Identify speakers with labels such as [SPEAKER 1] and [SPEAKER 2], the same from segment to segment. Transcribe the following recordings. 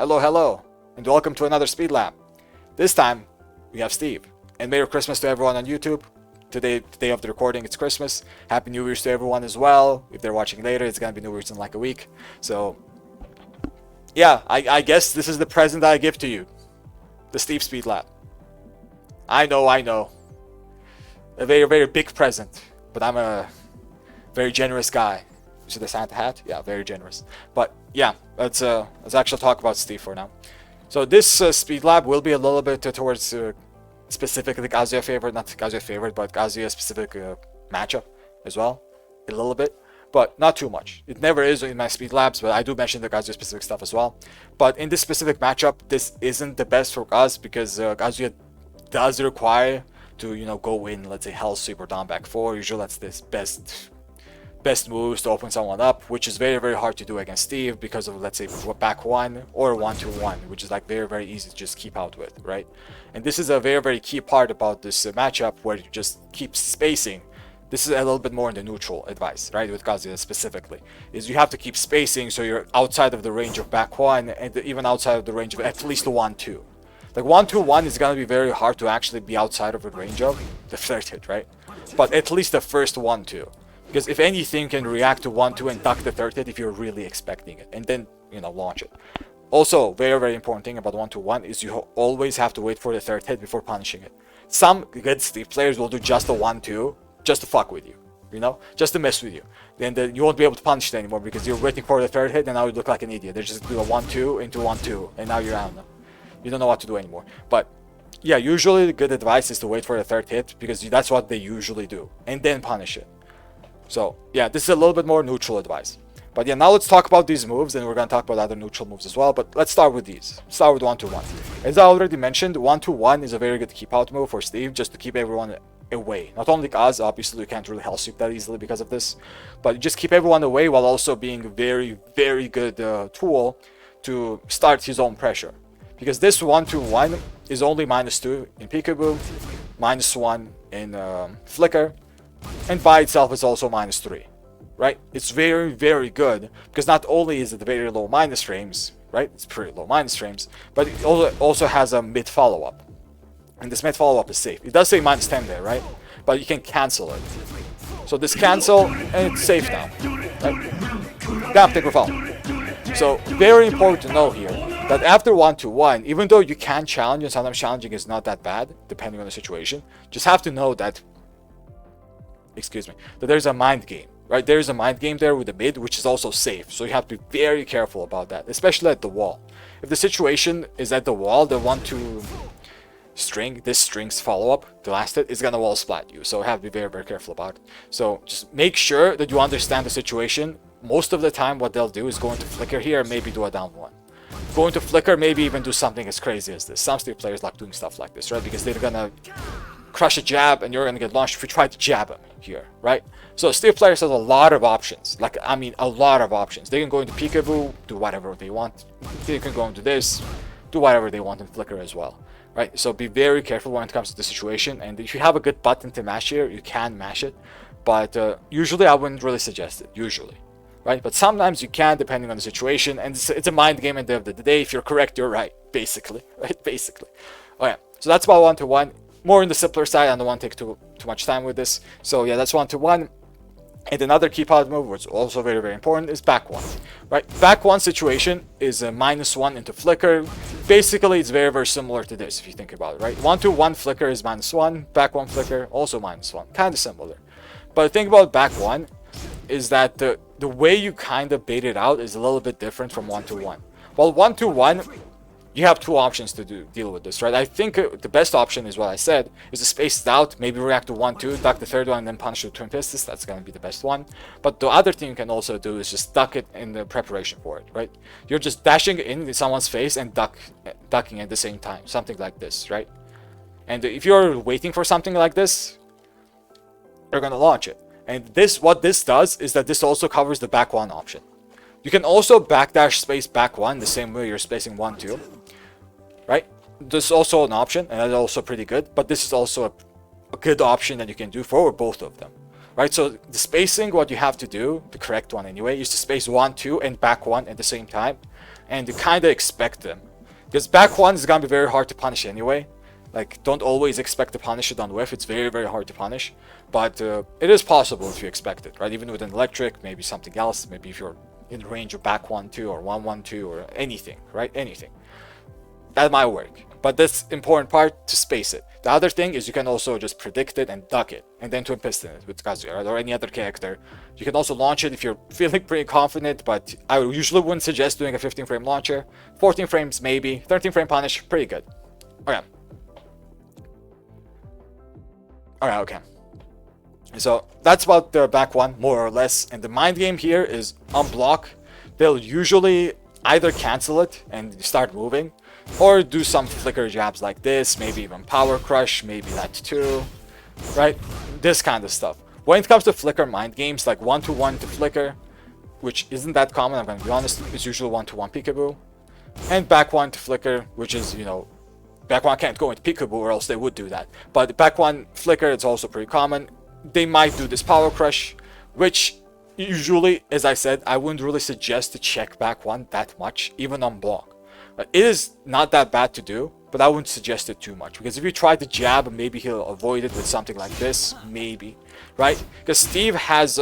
[SPEAKER 1] Hello, and welcome to another Speed Lab. This time, we have Steve. And Merry Christmas to everyone on YouTube. Today, the day of the recording, it's Christmas. Happy New Year's to everyone as well. If they're watching later, it's gonna be New Year's in like a week. So, yeah, I guess this is the present I give to you. The Steve Speed Lab. I know. A very, very big present. But I'm a very generous guy. See the Santa hat? Yeah, very generous. But yeah, let's actually talk about Steve for now. So this Speed Lab will be a little bit towards specifically Kazuya favorite, not Kazuya favorite, but Kazuya specific matchup as well, a little bit, but not too much. It never is in my Speed Labs, but I do mention the Kazuya specific stuff as well. But in this specific matchup, this isn't the best for Kaz because Kazuya does require to go in, let's say Hell Sweep or down back 4. Usually that's this best moves to open someone up, which is very, very hard to do against Steve because of, let's say, back 1 or 1-2-1, which is like very, very easy to just keep out with, right? And this is a very, very key part about this matchup where you just keep spacing. This is a little bit more in the neutral advice, right, with Kazuya specifically, is you have to keep spacing so you're outside of the range of back 1 and even outside of the range of at least 1-2. Like 1-2-1 is gonna be very hard to actually be outside of the range of the third hit, right? But at least the first 1-2. Because if anything, you can react to 1-2 and duck the third hit if you're really expecting it, and then launch it. Also, very, very important thing about 1-2-1 is you always have to wait for the third hit before punishing it. Some good Steve players will do just a 1-2 just to fuck with you, just to mess with you. Then you won't be able to punish it anymore because you're waiting for the third hit and now you look like an idiot. They just do a 1-2 into 1-2 and now you're out. You don't know what to do anymore. But yeah, usually the good advice is to wait for the third hit because that's what they usually do, and then punish it. So yeah, this is a little bit more neutral advice. But yeah, now let's talk about these moves, and we're going to talk about other neutral moves as well. But let's start with these. Start with 1-2-1. As I already mentioned, 1-2-1 is a very good keep out move for Steve, just to keep everyone away. Not only Kaz, obviously you can't really Hell Sweep that easily because of this, but just keep everyone away while also being a very, very good tool to start his own pressure. Because this 1-2-1 is only -2 in Peekaboo, -1 in Flicker, and by itself it's also -3, right? It's very, very good because not only is it very low minus frames, right? It's pretty low minus frames, but it also has a mid follow-up, and this mid follow-up is safe. It does say -10 there, right? But you can cancel it. So this cancel, and it's safe now, right? Gap take follow. So very important to know here that after 1-2-1, even though you can challenge, and sometimes challenging is not that bad depending on the situation, just have to know that that there's a mind game, right? There's a mind game there with the mid, which is also safe. So you have to be very careful about that, especially at the wall. If the situation is at the wall, the 1-2 string, this string's follow-up, the last hit, is gonna wall splat you. So you have to be very, very careful about it. So just make sure that you understand the situation. Most of the time, what they'll do is go into Flicker here and maybe do a down 1. Go into Flicker, maybe even do something as crazy as this. Some Steve players like doing stuff like this, right? Because they're gonna crush a jab and you're gonna get launched if you try to jab him here, right? So Steve players has a lot of options. A lot of options. They can go into Peekaboo, do whatever they want. They can go into this, do whatever they want in Flicker as well, right? So be very careful when it comes to the situation. And if you have a good button to mash here, you can mash it. But usually I wouldn't really suggest it, usually. Right? But sometimes you can, depending on the situation, and it's a mind game at the end of the day. If you're correct, you're right, basically, right? Basically. Okay, so that's about 1-2-1. More in the simpler side. I don't want to take too much time with this. So yeah, that's 1-2-1. And another keep out move, which is also very, very important, is back 1. Right? Back 1 situation is a -1 into Flicker. Basically, it's very, very similar to this if you think about it, right? 1-2-1 Flicker is -1. Back 1 Flicker, also -1. Kind of similar. But the thing about back 1 is that the way you kind of bait it out is a little bit different from 1-2-1. While 1-2-1, you have two options to deal with this, right? I think the best option is what I said, is to space it out, maybe react to 1-2, duck the third one, and then punish the twin pistis. That's going to be the best one. But the other thing you can also do is just duck it in the preparation for it, right? You're just dashing in someone's face and ducking at the same time, something like this, right? And if you're waiting for something like this, you're going to launch it. And what this does is that this also covers the back 1 option. You can also backdash space back 1 the same way you're spacing 1-2, right? This is also an option, and that's also pretty good, but this is also a good option that you can do for both of them, right? So the spacing, what you have to do, the correct one anyway, is to space 1-2 and back 1 at the same time, and you kind of expect them. Because back one is gonna be very hard to punish anyway. Like, don't always expect to punish it on whiff. It's very, very hard to punish. But it is possible if you expect it, right? Even with an electric, maybe something else. Maybe if you're in range of back 1-2 or 1-1-2 or anything, right? Anything. That might work. But this important part, to space it. The other thing is you can also just predict it and duck it. And then twin piston it with Kazuya, right? Or any other character. You can also launch it if you're feeling pretty confident, but I usually wouldn't suggest doing a 15 frame launcher. 14 frames maybe. 13 frame punish, pretty good. Okay. Alright, okay. So that's about the back one, more or less. And the mind game here is on block. They'll usually either cancel it and start moving, or do some flicker jabs like this, maybe even power crush, maybe that too, right? This kind of stuff. When it comes to flicker mind games, like 1-to-1 to flicker, which isn't that common, I'm gonna be honest, it's usually 1-to-1 peekaboo. And back one to flicker, which is, you know, back one can't go into peekaboo or else they would do that. But back one flicker, it's also pretty common. They might do this power crush, which usually, as I said, I wouldn't really suggest to check back one that much, even on block. It is not that bad to do, but I wouldn't suggest it too much, because if you try to jab, maybe he'll avoid it with something like this, maybe, right? Because Steve has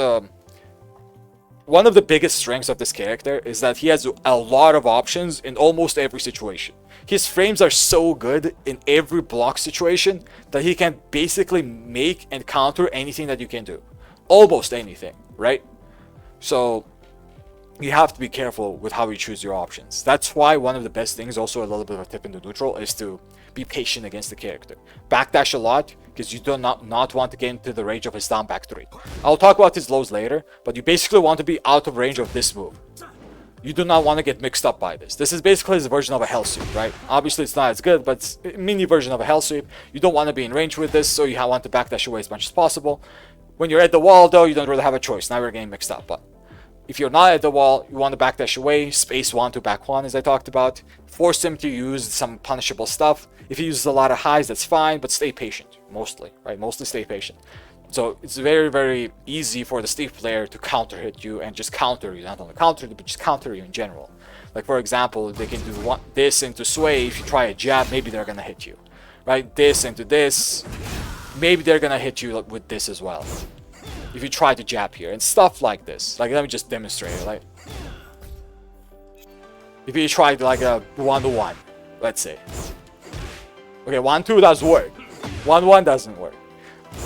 [SPEAKER 1] one of the biggest strengths of this character is that he has a lot of options in almost every situation. His frames are so good in every block situation that he can basically make and counter anything that you can do. Almost anything, right? So you have to be careful with how you choose your options. That's why one of the best things, also a little bit of a tip into neutral, is to be patient against the character. Backdash a lot, because you do not want to get into the range of his down back 3. I'll talk about his lows later, but you basically want to be out of range of this move. You do not want to get mixed up by this. This is basically his version of a hell sweep, right? Obviously it's not as good, but it's a mini version of a hell sweep. You don't want to be in range with this, so you want to backdash away as much as possible. When you're at the wall though, you don't really have a choice. Now we're getting mixed up, but if you're not at the wall, you want to backdash away, space 1 to back 1 as I talked about. Force him to use some punishable stuff. If he uses a lot of highs, that's fine, but stay patient, mostly, right? Mostly stay patient. So it's very, very easy for the Steve player to counter hit you and just counter you. Not only counter you, but just counter you in general. Like for example, they can do this into sway. If you try a jab, maybe they're gonna hit you, right? This into this, maybe they're gonna hit you with this as well. If you try to jab here and stuff like this. Like let me just demonstrate it. Like if you try like a 1-to-1, let's say. Okay, 1-2 does work. 1-1 doesn't work.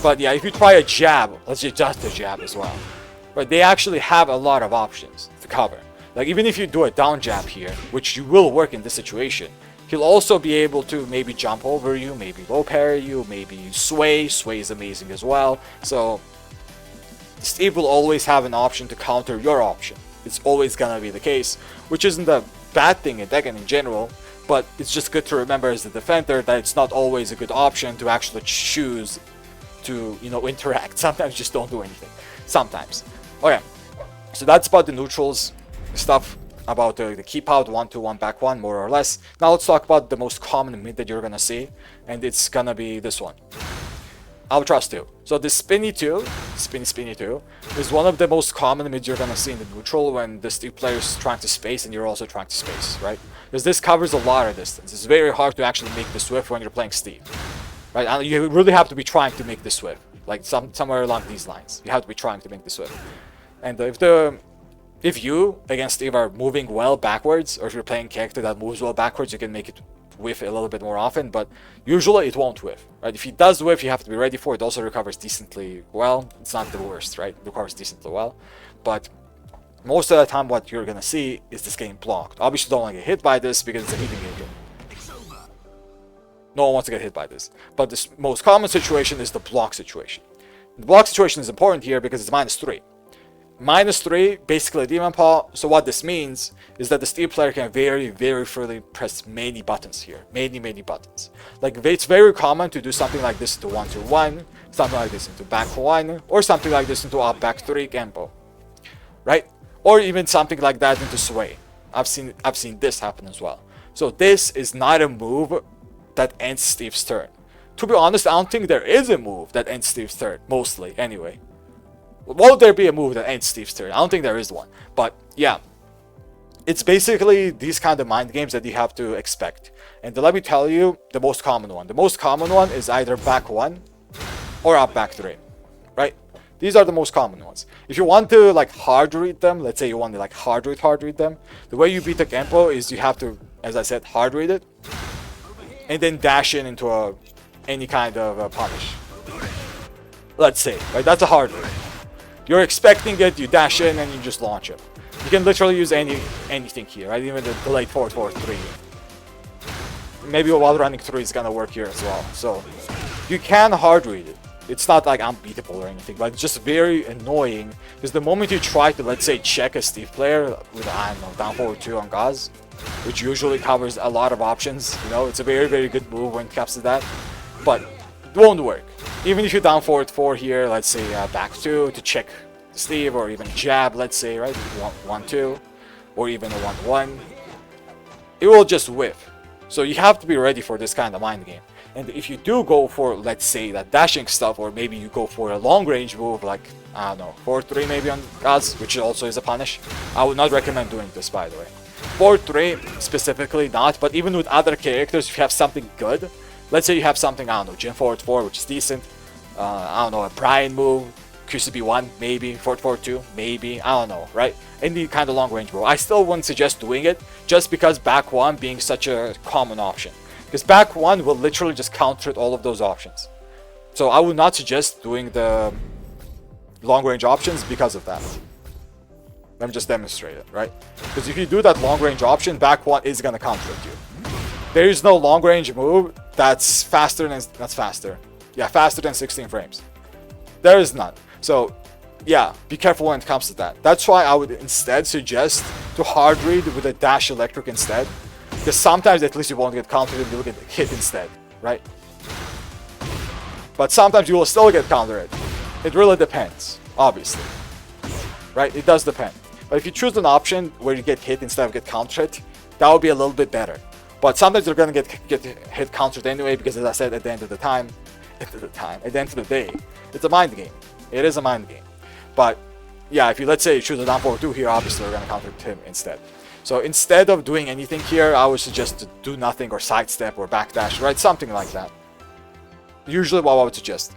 [SPEAKER 1] But yeah, if you try a jab, let's just a jab as well. But they actually have a lot of options to cover. Like even if you do a down jab here, which you will work in this situation, he'll also be able to maybe jump over you, maybe low parry you, maybe sway. Sway is amazing as well. So Steve will always have an option to counter your option. It's always gonna be the case, which isn't a bad thing in Tekken in general, but it's just good to remember as a defender that it's not always a good option to actually choose to, you know, interact. Sometimes just don't do anything. Sometimes. Okay, so that's about the neutrals stuff, about the keep out 1-to-1 back 1 more or less. Now let's talk about the most common mid that you're gonna see, and it's gonna be this one. Albatross 2. So the spinny 2, spinny 2, is one of the most common mids you're gonna see in the neutral when the Steve player is trying to space and you're also trying to space, right? Because this covers a lot of distance. It's very hard to actually make the swift when you're playing Steve, right? And you really have to be trying to make the swift, like somewhere along these lines. You have to be trying to make the swift. And if you against Steve are moving well backwards, or if you're playing a character that moves well backwards, you can make it whiff a little bit more often, but usually it won't whiff, right? If he does whiff, you have to be ready for it. It also recovers decently well. It's not the worst, right? It recovers decently well, but most of the time what you're gonna see is this getting blocked. Obviously don't want to get hit by this because it's a heating agent. No one wants to get hit by this, but the most common situation is the block situation. The block situation is important here because it's -3. -3, basically Demon Paw. So what this means is that the Steve player can very, very freely press many buttons here. Many buttons. Like it's very common to do something like this into 1-to-1, something like this into back 1, or something like this into up back 3 Genpo. Right? Or even something like that into sway. I've seen this happen as well. So this is not a move that ends Steve's turn. To be honest, I don't think there is a move that ends Steve's turn, mostly, anyway. Won't there be a move that ends Steve's turn? I don't think there is one. But, yeah. it's basically these kind of mind games that you have to expect. And let me tell you the most common one. The most common one is either back 1 or up back 3, right? These are the most common ones. If you want to like hard read them, let's say you want to like hard read them, the way you beat the Genpo is you have to, as I said, hard read it, and then dash in into any kind of punish. Let's say, right? That's a hard read. You're expecting it, you dash in, and you just launch it. You can literally use anything here, right? Even the delayed forward 3. Maybe while running 3 is gonna work here as well. So you can hard read it. It's not like unbeatable or anything, but it's just very annoying because the moment you try to, let's say, check a Steve player with, I don't know, down forward 2 on Gauss, which usually covers a lot of options, you know, it's a very, very good move when it comes to that, but it won't work. Even if you down forward 4 here, let's say back 2 to check Steve, or even jab, let's say, right, 1-2, or even a 1-1, it will just whiff. So you have to be ready for this kind of mind game. And if you do go for, let's say, that dashing stuff, or maybe you go for a long range move like, I don't know, 4-3 maybe on Gauss, which also is a punish, I would not recommend doing this, by the way. 4-3 specifically not, but even with other characters, if you have something good, let's say you have something, I don't know, Jin forward 4, which is decent, I don't know, a Brian move, QCB 1, maybe, forward 4-2, maybe, I don't know, right? Any kind of long range move. I still wouldn't suggest doing it, just because back 1 being such a common option. Because back 1 will literally just counter all of those options. So I would not suggest doing the long range options because of that. Let me just demonstrate it, right? Because if you do that long range option, back 1 is going to counter you. There is no long range move that's faster than, faster than 16 frames. There is none. So yeah, be careful when it comes to that. That's why I would instead suggest to hard read with a dash electric instead. Because sometimes at least you won't get countered and you'll get hit instead, right? But sometimes you will still get countered. It really depends, obviously. Right? It does depend. But if you choose an option where you get hit instead of get countered, that would be a little bit better. But sometimes you're gonna get hit countered anyway, because as I said, at the end of the day, it's a mind game. It is a mind game. But yeah, if you, let's say, you choose a down forward 2 here, obviously we're gonna counter him instead. So instead of doing anything here, I would suggest to do nothing or sidestep or backdash, right? Something like that. Usually what I would suggest.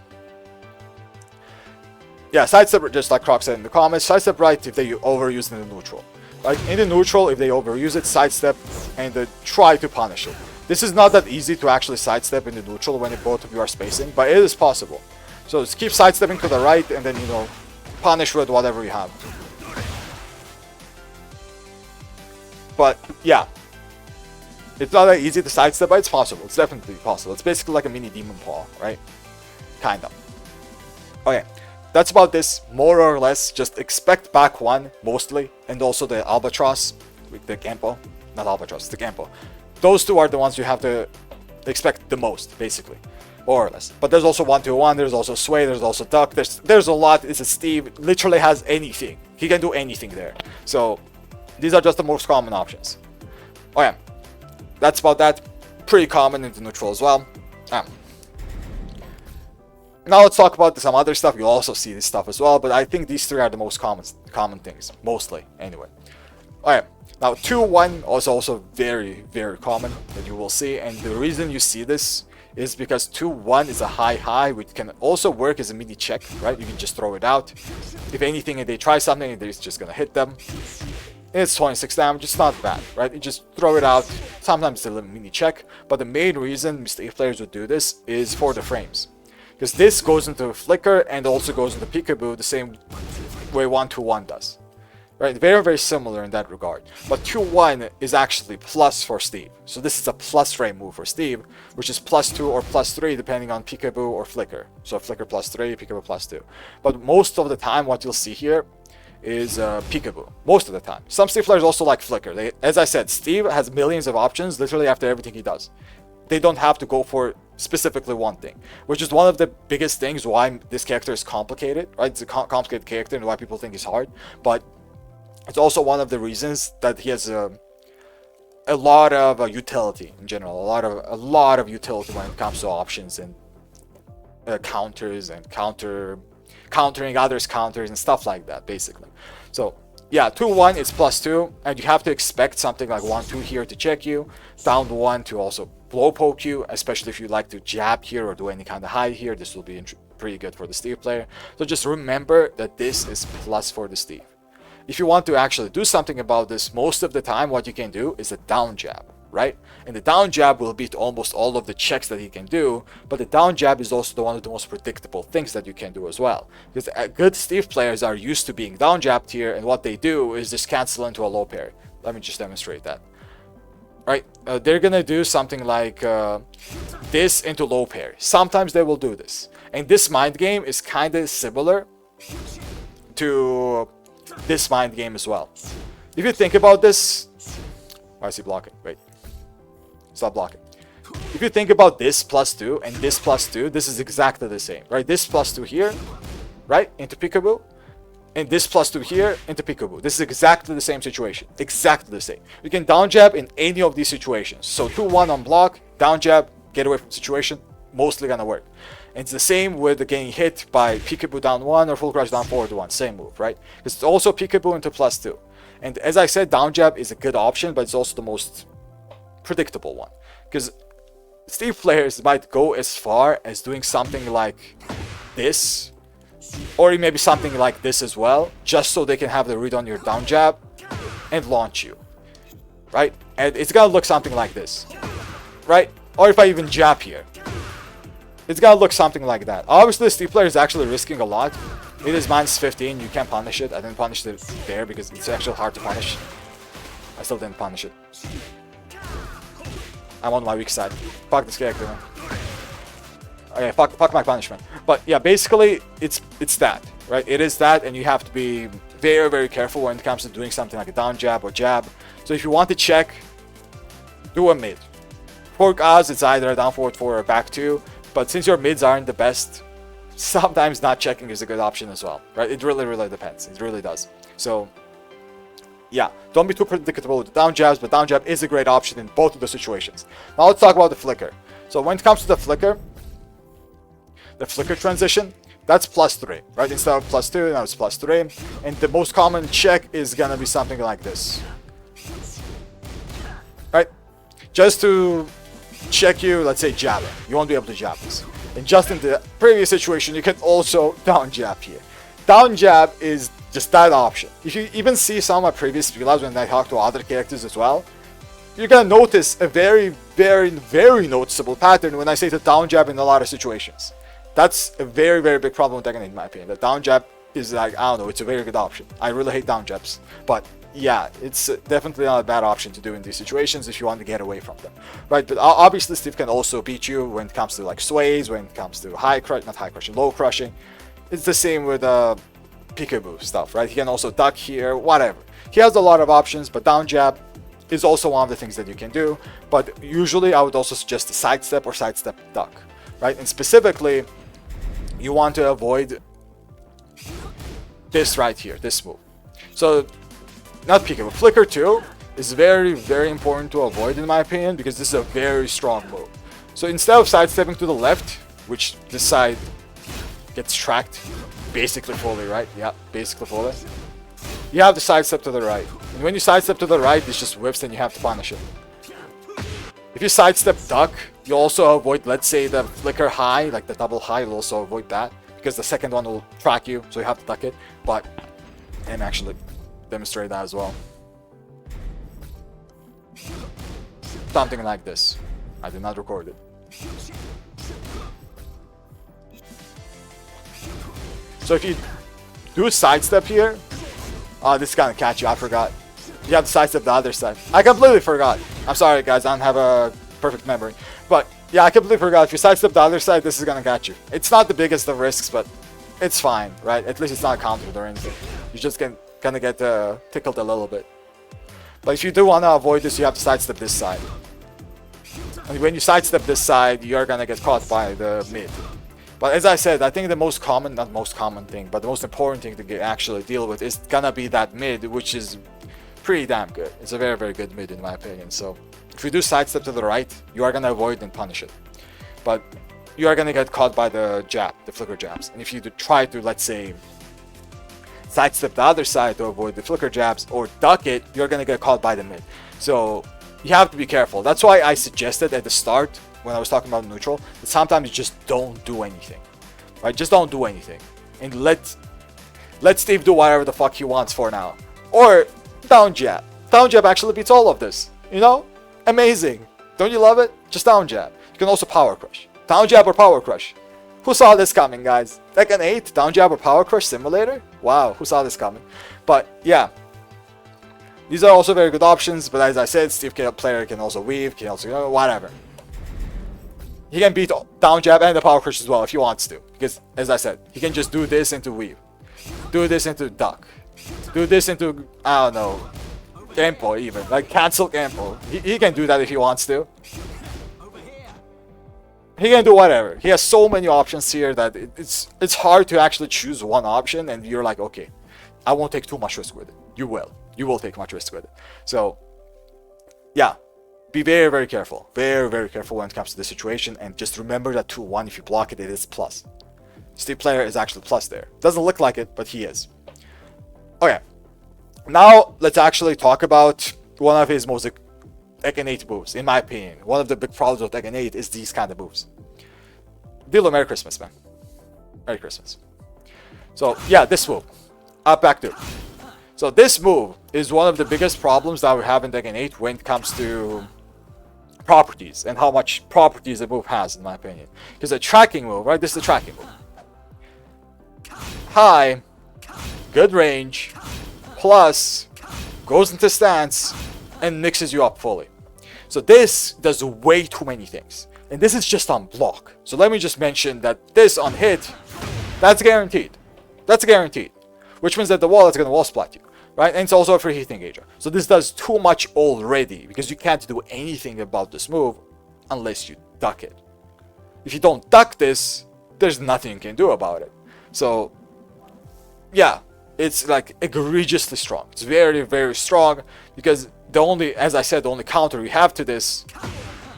[SPEAKER 1] Yeah, sidestep, just like Croc said in the comments, sidestep right if they overuse it in the neutral. Like in the neutral, if they overuse it, sidestep and try to punish it. This is not that easy to actually sidestep in the neutral when both of you are spacing, but it is possible. So just keep sidestepping to the right and then, you know, punish with whatever you have. But yeah, it's not that easy to sidestep, but it's possible. It's definitely possible. It's basically like a mini demon paw, right? Kind of. Okay, that's about this. More or less, just expect back 1 mostly, and also the Albatross with the Genpo. Not Albatross, the Genpo. Those two are the ones you have to expect the most, basically, more or less. But there's also 1-2-1. There's also Sway. There's also Duck. There's a lot. It's a Steve. Literally has anything. He can do anything there. So these are just the most common options. Okay, that's about that. Pretty common in the neutral as well. Now let's talk about some other stuff. You'll also see this stuff as well, but I think these 3 are the most common things, mostly, anyway. Okay, now 2-1 is also very, very common that you will see, and the reason you see this is because 2-1 is a high, which can also work as a mini check, right? You can just throw it out. If anything, if they try something, it's just gonna hit them. It's 26 damage, it's not bad, right? You just throw it out. Sometimes it's a little mini check, but the main reason Mistake players would do this is for the frames. Because this goes into Flicker and also goes into Peekaboo the same way 1-2-1 does. Right? Very, very similar in that regard. But 2-1 is actually plus for Steve. So this is a plus frame move for Steve, which is +2 or +3 depending on Peekaboo or Flicker. So Flicker +3, Peekaboo +2. But most of the time what you'll see here is Peekaboo. Most of the time. Some Steve players also like Flicker. As I said, Steve has millions of options literally after everything he does. They don't have to go for specifically one thing, which is one of the biggest things why this character is complicated, right? It's a complicated character and why people think he's hard, but it's also one of the reasons that he has a lot of utility in general, a lot of utility when it comes to options and counters and countering others' counters and stuff like that, basically. So yeah, 2-1 is +2, and you have to expect something like 1-2 here to check you, down 1 to also blow poke you, especially if you like to jab here or do any kind of hide here. This will be pretty good for the Steve player. So just remember that this is plus for the Steve. If you want to actually do something about this, most of the time what you can do is a down jab, right? And the down jab will beat almost all of the checks that he can do, but the down jab is also one of the most predictable things that you can do as well. Because good Steve players are used to being down jabbed here, and what they do is just cancel into a low parry. Let me just demonstrate that. Right? They're gonna do something like this into low parry. Sometimes they will do this. And this mind game is kind of similar to this mind game as well. If you think about this, why is he blocking? Wait, stop blocking. If you think about this +2 and this +2, this is exactly the same, right? This +2 here, right, into peekaboo, and this +2 here into peekaboo. This is exactly the same situation, exactly the same. You can down jab in any of these situations. So 2-1 on block, down jab, get away from situation, mostly gonna work. And it's the same with the getting hit by peekaboo down 1 or full crush down forward 1, same move, right? Because it's also peekaboo into +2. And as I said, down jab is a good option, but it's also the most predictable one. Because Steve players might go as far as doing something like this, or maybe something like this as well, just so they can have the read on your down jab and launch you, right? And it's gonna look something like this, right? Or if I even jab here, it's gonna look something like that. Obviously, Steve player is actually risking a lot. It is -15, you can't punish it. I didn't punish it there because it's actually hard to punish. I still didn't punish it. I'm on my weak side. Fuck this character, man. Okay, fuck my punishment. But yeah, basically, it's that, right? It is that, and you have to be very, very careful when it comes to doing something like a down jab or jab. So if you want to check, do a mid. For us, it's either a down forward 4 or back 2. But since your mids aren't the best, sometimes not checking is a good option as well, right? It really, really depends. It really does. So, yeah, don't be too predictable with the down jabs, but down jab is a great option in both of the situations. Now let's talk about the flicker. So when it comes to the flicker transition, that's +3, right? Instead of +2, now it's +3. And the most common check is gonna be something like this, right? Just to check you, let's say jabbing. You won't be able to jab this. And just in the previous situation, you can also down jab here. Down jab is just that option. If you even see some of my previous speedlabs when I talk to other characters as well, you're gonna notice a very, very, very noticeable pattern when I say to down jab in a lot of situations. That's a very, very big problem with Tekken, in my opinion. The down jab is like, I don't know, it's a very good option. I really hate down jabs, but yeah, it's definitely not a bad option to do in these situations if you want to get away from them, right? But obviously Steve can also beat you when it comes to like sways, when it comes to low crushing. It's the same with peekaboo stuff, right? He can also duck here, whatever. He has a lot of options, but down jab is also one of the things that you can do. But usually I would also suggest a sidestep or sidestep duck, right? And specifically, you want to avoid this right here, this move. So not peekaboo, flicker 2 is very, very important to avoid in my opinion, because this is a very strong move. So instead of sidestepping to the left, which this side gets tracked basically fully, right? Yeah, basically fully. You have to sidestep to the right. And when you sidestep to the right, it's just whips and you have to punish it. If you sidestep duck, you also avoid, let's say, the flicker high, like the double high, you'll also avoid that, because the second one will track you, so you have to duck it. But, and actually demonstrate that as well. Something like this. I did not record it. So if you do a sidestep here, this is gonna catch you, I forgot. You have to sidestep the other side. I completely forgot. I'm sorry guys, I don't have a perfect memory. But yeah, I completely forgot. If you sidestep the other side, this is gonna catch you. It's not the biggest of risks, but it's fine, right? At least it's not countered or anything. You just gonna get tickled a little bit. But if you do want to avoid this, you have to sidestep this side. And when you sidestep this side, you're gonna get caught by the mid. But as I said, I think the most common, not most common thing, but the most important thing to actually deal with is gonna be that mid, which is pretty damn good. It's a very, very good mid in my opinion. So if you do sidestep to the right, you are gonna avoid and punish it. But you are gonna get caught by the jab, the flicker jabs. And if you try to, let's say, sidestep the other side to avoid the flicker jabs, or duck it, you're gonna get caught by the mid. So you have to be careful. That's why I suggested at the start when I was talking about neutral that sometimes you just don't do anything, right? Just don't do anything and let Steve do whatever the fuck he wants for now. Or down jab. Down jab actually beats all of this. You know, amazing. Don't you love it? Just down jab. You can also power crush. Down jab or power crush. Who saw this coming, guys? Tekken 8 down jab or power crush simulator? Wow, who saw this coming? But yeah, these are also very good options. But as I said, Steve player can also weave, can also, you know, whatever. He can beat down jab and the power crush as well if he wants to. Because as I said, he can just do this into weave, do this into duck, do this into, I don't know, Genpo even, like cancel Genpo. He can do that if he wants to. He can do whatever. He has so many options here that it's hard to actually choose one option and you're like, okay, I won't take too much risk with it. You will take much risk with it. So yeah, be very, very careful. Very, very careful when it comes to this situation, and just remember that 2-1, if you block it, it is plus. Steve player is actually plus there. Doesn't look like it, but he is. Okay, now let's actually talk about one of his most Tekken 8 moves, in my opinion. One of the big problems with Tekken 8 is these kind of moves. Dilo, Merry Christmas, man. Merry Christmas. So yeah, this move. Up back to. So this move is one of the biggest problems that we have in Tekken 8 when it comes to properties and how much properties a move has, in my opinion. Because a tracking move, right? This is a tracking move. High, good range, plus goes into stance and mixes you up fully. So this does way too many things. And this is just on block. So let me just mention that this on hit, that's guaranteed. That's guaranteed. Which means that the wall is going to wall splat you. Right? And it's also a free hit engager. So this does too much already, because you can't do anything about this move unless you duck it. If you don't duck this, there's nothing you can do about it. So yeah, it's like egregiously strong. It's very, very strong, because the only, as I said, the only counter you have to this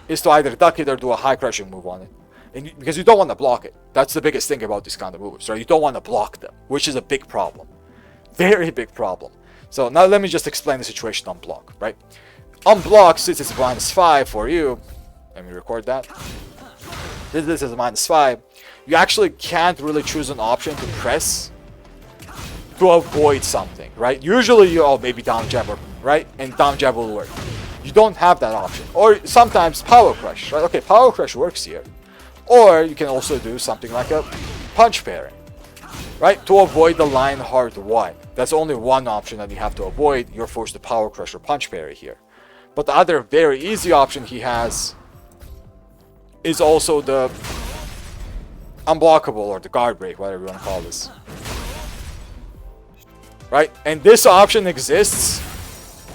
[SPEAKER 1] is to either duck it or do a high crushing move on it. And because you don't want to block it. That's the biggest thing about these kind of moves, right? You don't want to block them, which is a big problem. Very big problem. So now let me just explain the situation on block, right? On block, since it's -5 for you, let me record that. This is -5. You actually can't really choose an option to press to avoid something, right? Usually you, oh, maybe down jab, right? And down jab will work. You don't have that option. Or sometimes power crush, right? Okay, power crush works here. Or you can also do something like a punch pairing, right? To avoid the Lionheart 1. That's only one option that you have to avoid. You're forced to power crush or punch parry here. But the other very easy option he has is also the unblockable, or the guard break, whatever you want to call this. Right? And this option exists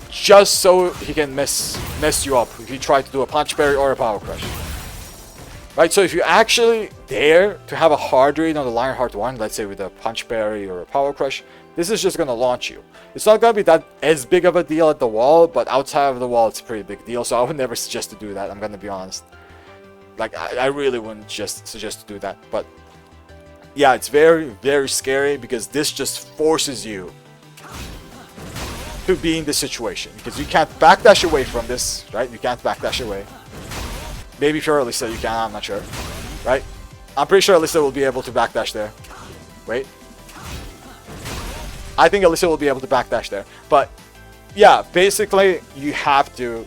[SPEAKER 1] just so he can mess you up if you try to do a punch parry or a power crush. Right, so if you actually dare to have a hard read on the Lionheart 1, let's say with a punch parry or a power crush, this is just going to launch you. It's not going to be that as big of a deal at the wall, but outside of the wall it's a pretty big deal, so I would never suggest to do that, I'm going to be honest. Like, I really wouldn't just suggest to do that, but yeah, it's very, very scary, because this just forces you to be in this situation, because you can't backdash away from this, right? You can't backdash away. Maybe if you're Alyssa, you can, I'm not sure. Right? I'm pretty sure Alyssa will be able to backdash there. Wait. I think Alyssa will be able to backdash there. But yeah, basically you have to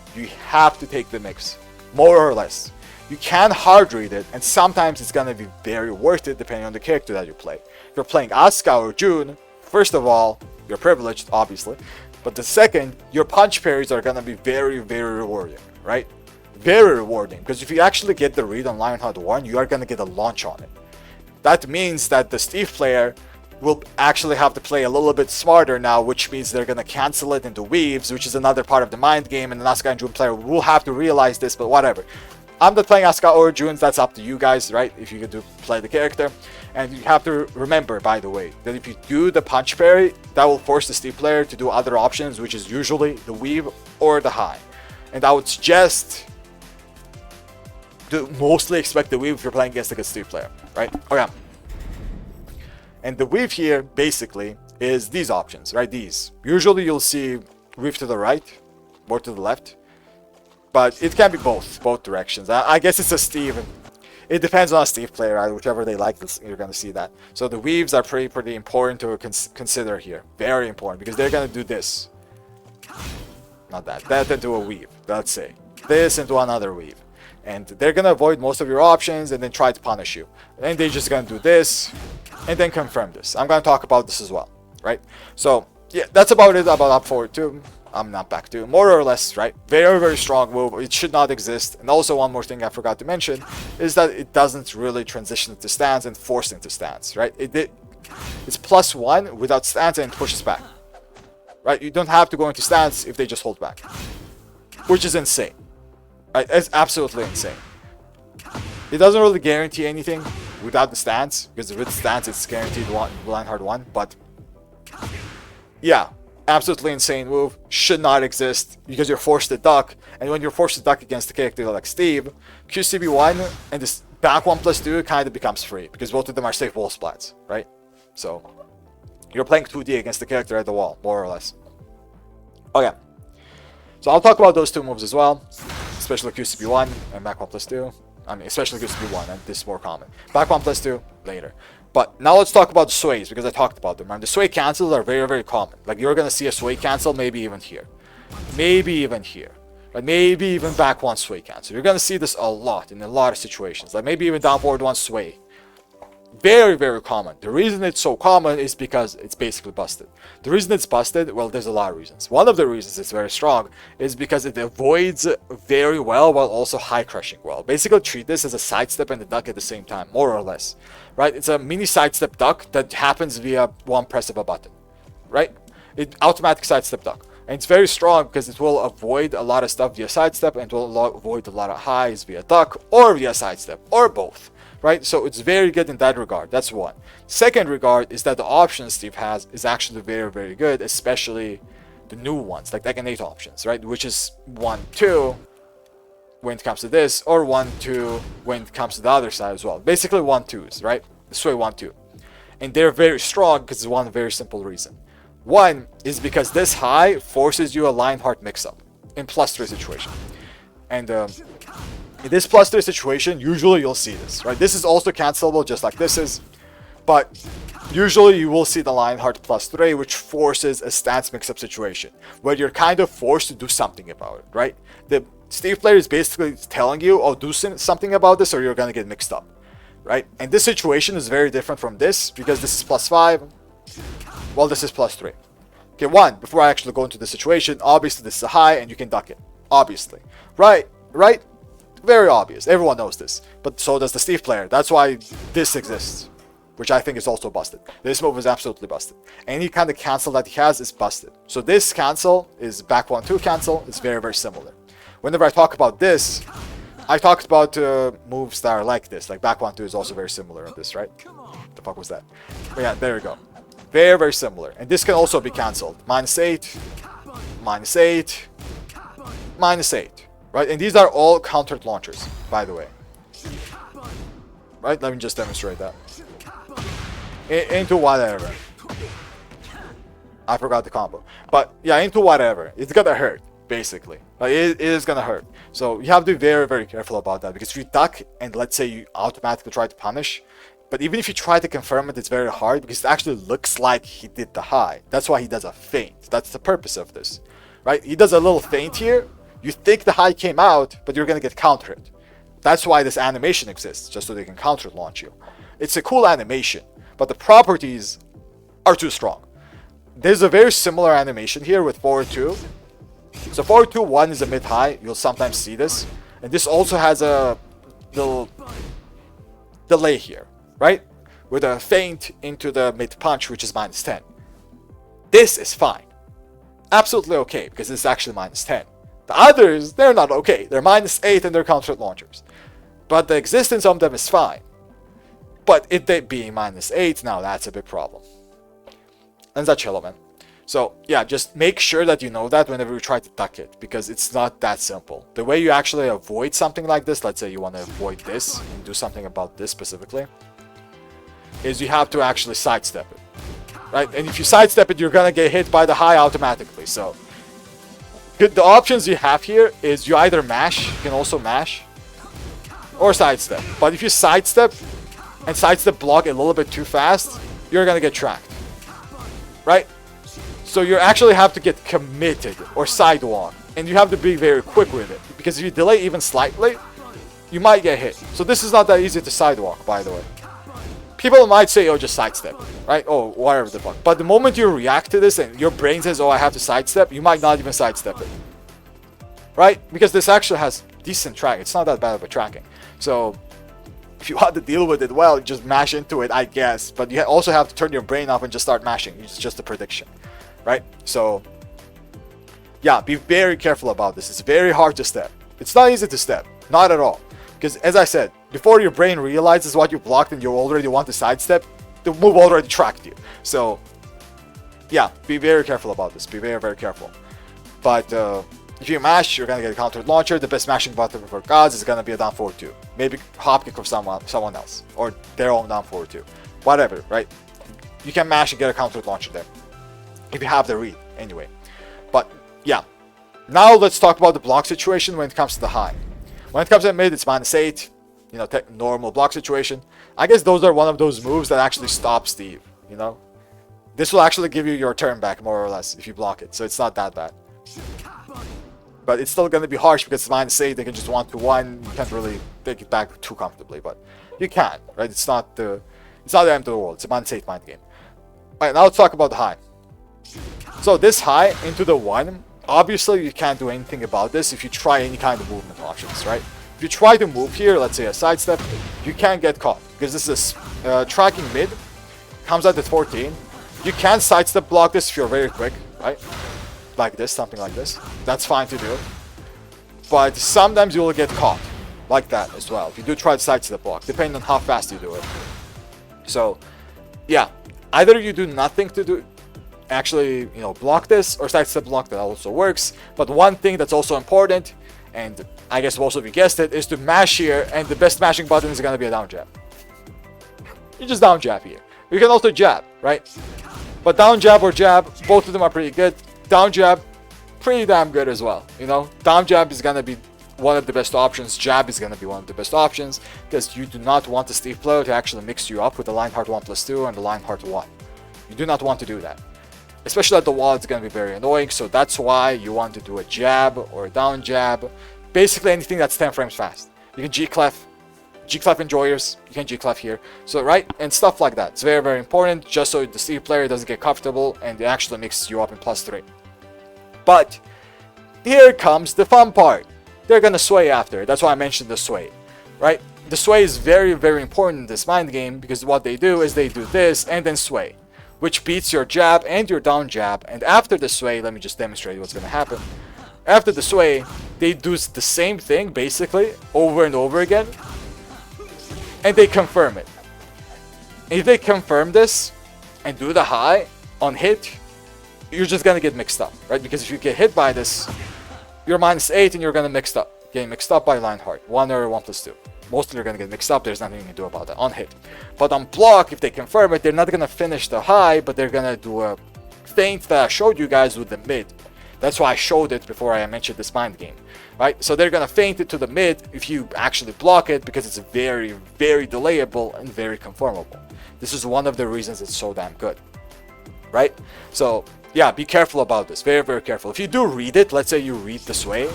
[SPEAKER 1] take the mix. More or less. You can hard read it, and sometimes it's gonna be very worth it depending on the character that you play. If you're playing Asuka or June, first of all, you're privileged, obviously. But the second, your punch parries are gonna be very, very rewarding, right? Very rewarding, because if you actually get the read on Lionheart 1, you are going to get a launch on it. That means that the Steve player will actually have to play a little bit smarter now, which means they're going to cancel it into weaves, which is another part of the mind game, and the Asuka and June player will have to realize this, but whatever. I'm not playing Asuka or June, that's up to you guys, right? If you could play the character. And you have to remember, by the way, that if you do the punch parry, that will force the Steve player to do other options, which is usually the weave or the high. And I would suggest to mostly expect the weave if you're playing against a good Steve player, right? Okay. And the weave here, basically, is these options, right? These. Usually you'll see weave to the right, or to the left, but it can be both directions. I guess it's a Steve. It depends on a Steve player, right? Whichever they like, you're going to see that. So the weaves are pretty important to consider here. Very important, because they're going to do this. Not that. That into a weave, let's say. This into another weave. And they're going to avoid most of your options and then try to punish you. And they're just going to do this and then confirm this. I'm going to talk about this as well, right? So, yeah, that's about it about up forward 2. I'm not back to, more or less, right? Very, very strong move. It should not exist. And also one more thing I forgot to mention is that it doesn't really transition into stance and force into stance, right? It's +1 without stance and it pushes back, right? You don't have to go into stance if they just hold back, which is insane, right? It's absolutely insane. It doesn't really guarantee anything without the stance, because with stance it's guaranteed blind hard 1, but yeah. Absolutely insane move, should not exist because you're forced to duck, and when you're forced to duck against a character like Steve, QCB1 and this back 1+2 kind of becomes free because both of them are safe wall splats, right? So you're playing 2D against the character at the wall, more or less. Okay, so I'll talk about those two moves as well, especially QCB1 and back 1+2. I mean, especially QCB1, and this is more common. Back 1+2 later. But now let's talk about the sways, because I talked about them. And the sway cancels are very, very common. Like, you're going to see a sway cancel maybe even here. Maybe even here. Like, maybe even back 1 sway cancel. You're going to see this a lot in a lot of situations. Like, maybe even down forward 1 sway. Very, very common. The reason it's so common is because it's basically busted. The reason it's busted, well, there's a lot of reasons. One of the reasons it's very strong is because it avoids very well while also high crushing well. Basically, treat this as a sidestep and a duck at the same time, more or less. Right? It's a mini sidestep duck that happens via one press of a button. Right? It automatic sidestep duck. And it's very strong because it will avoid a lot of stuff via sidestep and will avoid a lot of highs via duck or via sidestep or both. Right? So it's very good in that regard. That's one. Second regard is that the options Steve has is actually very, very good, especially the new ones, like Tekken 8 options, right? Which is 1-2 when it comes to this, or 1-2 when it comes to the other side as well. Basically 1-2s, right? Sway 1-2. And they're very strong because of one very simple reason. One is because this high forces you a Lionheart mix-up in +3 situation. And in this +3 situation, usually you'll see this, right? This is also cancelable just like this is, but usually you will see the Lionheart +3, which forces a stance mix-up situation, where you're kind of forced to do something about it, right? The Steve player is basically telling you, oh, do something about this or you're gonna get mixed up, right? And this situation is very different from this, because this is +5, well, this is +3. Okay, one, before I actually go into the situation, obviously this is a high and you can duck it, obviously, right? Very obvious. Everyone knows this. But so does the Steve player. That's why this exists, which I think is also busted. This move is absolutely busted. Any kind of cancel that he has is busted. So this cancel is back 1-2 cancel. It's very, very similar. Whenever I talk about this, I talked about moves that are like this. Like back 1-2 is also very similar in this, right? What the fuck was that? But yeah, there we go. Very, very similar. And this can also be cancelled. -8, -8, -8. Right, and these are all countered launchers, by the way. Right, let me just demonstrate that. Into whatever. I forgot the combo. But yeah, into whatever. It's gonna hurt, basically. Like, it is gonna hurt. So you have to be very, very careful about that. Because if you duck and let's say you automatically try to punish, but even if you try to confirm it, it's very hard because it actually looks like he did the high. That's why he does a feint. That's the purpose of this. Right? He does a little feint here. You think the high came out, but you're going to get countered. That's why this animation exists, just so they can counter launch you. It's a cool animation, but the properties are too strong. There's a very similar animation here with forward 2. So forward 2-1 is a mid-high. You'll sometimes see this. And this also has a little delay here, right? With a feint into the mid-punch, which is -10. This is fine. Absolutely okay, because it's actually -10. The others, they're not okay. They're -8 and they're countered launchers. But the existence of them is fine. But it being -8, now that's a big problem. And that's chill, man. So yeah, just make sure that you know that whenever you try to duck it, because it's not that simple. The way you actually avoid something like this, let's say you want to avoid this and do something about this specifically, is you have to actually sidestep it. right? And if you sidestep it, you're gonna get hit by the high automatically. So the options you have here is you either mash, you can also mash, or sidestep. But if you sidestep and sidestep block a little bit too fast, you're gonna get tracked, right? So you actually have to get committed or sidewalk, and you have to be very quick with it, because if you delay even slightly, you might get hit. So this is not that easy to sidewalk, by the way. People might say, oh, just sidestep, right? Oh, whatever the fuck. But the moment you react to this and your brain says, oh, I have to sidestep, you might not even sidestep it, right? Because this actually has decent track. It's not that bad of a tracking. So if you want to deal with it well, just mash into it, I guess. But you also have to turn your brain off and just start mashing. It's just a prediction, right? So yeah, be very careful about this. It's very hard to step. It's not easy to step, not at all. Because as I said, before your brain realizes what you blocked and you already want to sidestep, the move already tracked you. So yeah, be very careful about this. Be very, very careful. But if you mash, you're gonna get a countered launcher. The best mashing button for gods is gonna be a down forward 2. Maybe hop kick of someone else, or their own down forward 2. Whatever, right? You can mash and get a countered launcher there if you have the read, anyway. But yeah, now let's talk about the block situation when it comes to the high. When it comes to mid, it's -8, you know, normal block situation. I guess those are one of those moves that actually stop Steve, you know. This will actually give you your turn back, more or less, if you block it, so it's not that bad. But it's still going to be harsh because it's -8, they can just 1-1, you can't really take it back too comfortably, but you can, right? It's not the end of the world, it's a -8 mind game. Alright, now let's talk about the high. So this high into the 1, obviously you can't do anything about this if you try any kind of movement options, right? If you try to move here, let's say a sidestep, you can't get caught because this is tracking mid, comes out at 14. You can sidestep block this if you're very quick, right? Like this, something like this. That's fine to do. But sometimes you will get caught like that as well if you do try to sidestep block, depending on how fast you do it. So yeah, either you do nothing to do actually, you know, block this, or sidestep block, that also works. But one thing that's also important, and I guess most of you guessed it, is to mash here, and the best mashing button is gonna be a down jab. You just down jab here. You can also jab, right? But down jab or jab, both of them are pretty good. Down jab, pretty damn good as well, you know? Down jab is gonna be one of the best options. Jab is gonna be one of the best options, because you do not want the Steve Flow to actually mix you up with the Lionheart 1+2 and the Lionheart 1. You do not want to do that. Especially at the wall, it's going to be very annoying, so that's why you want to do a jab or a down jab. Basically anything that's 10 frames fast. You can G-clef enjoyers, you can G-clef here. So, right, and stuff like that. It's very, very important, just so the Steve player doesn't get comfortable and it actually mixes you up in +3. But here comes the fun part. They're going to sway after. That's why I mentioned the sway, right? The sway is very, very important in this mind game, because what they do is they do this and then sway, which beats your jab and your down jab. And after the sway, let me just demonstrate what's going to happen. After the sway, they do the same thing basically over and over again, and they confirm it. If they confirm this and do the high on hit, you're just going to get mixed up, right? Because if you get hit by this, you're -8 and you're going to get mixed up by Lionheart 1 or 1+2. Mostly you're going to get mixed up. There's nothing you can do about that on hit. But on block, if they confirm it, they're not going to finish the high, but they're going to do a feint that I showed you guys with the mid. That's why I showed it before I mentioned this mind game, right? So they're going to feint it to the mid if you actually block it, because it's very, very delayable and very conformable. This is one of the reasons it's so damn good, right? So yeah, be careful about this. Very, very careful. If you do read it, let's say you read the sway,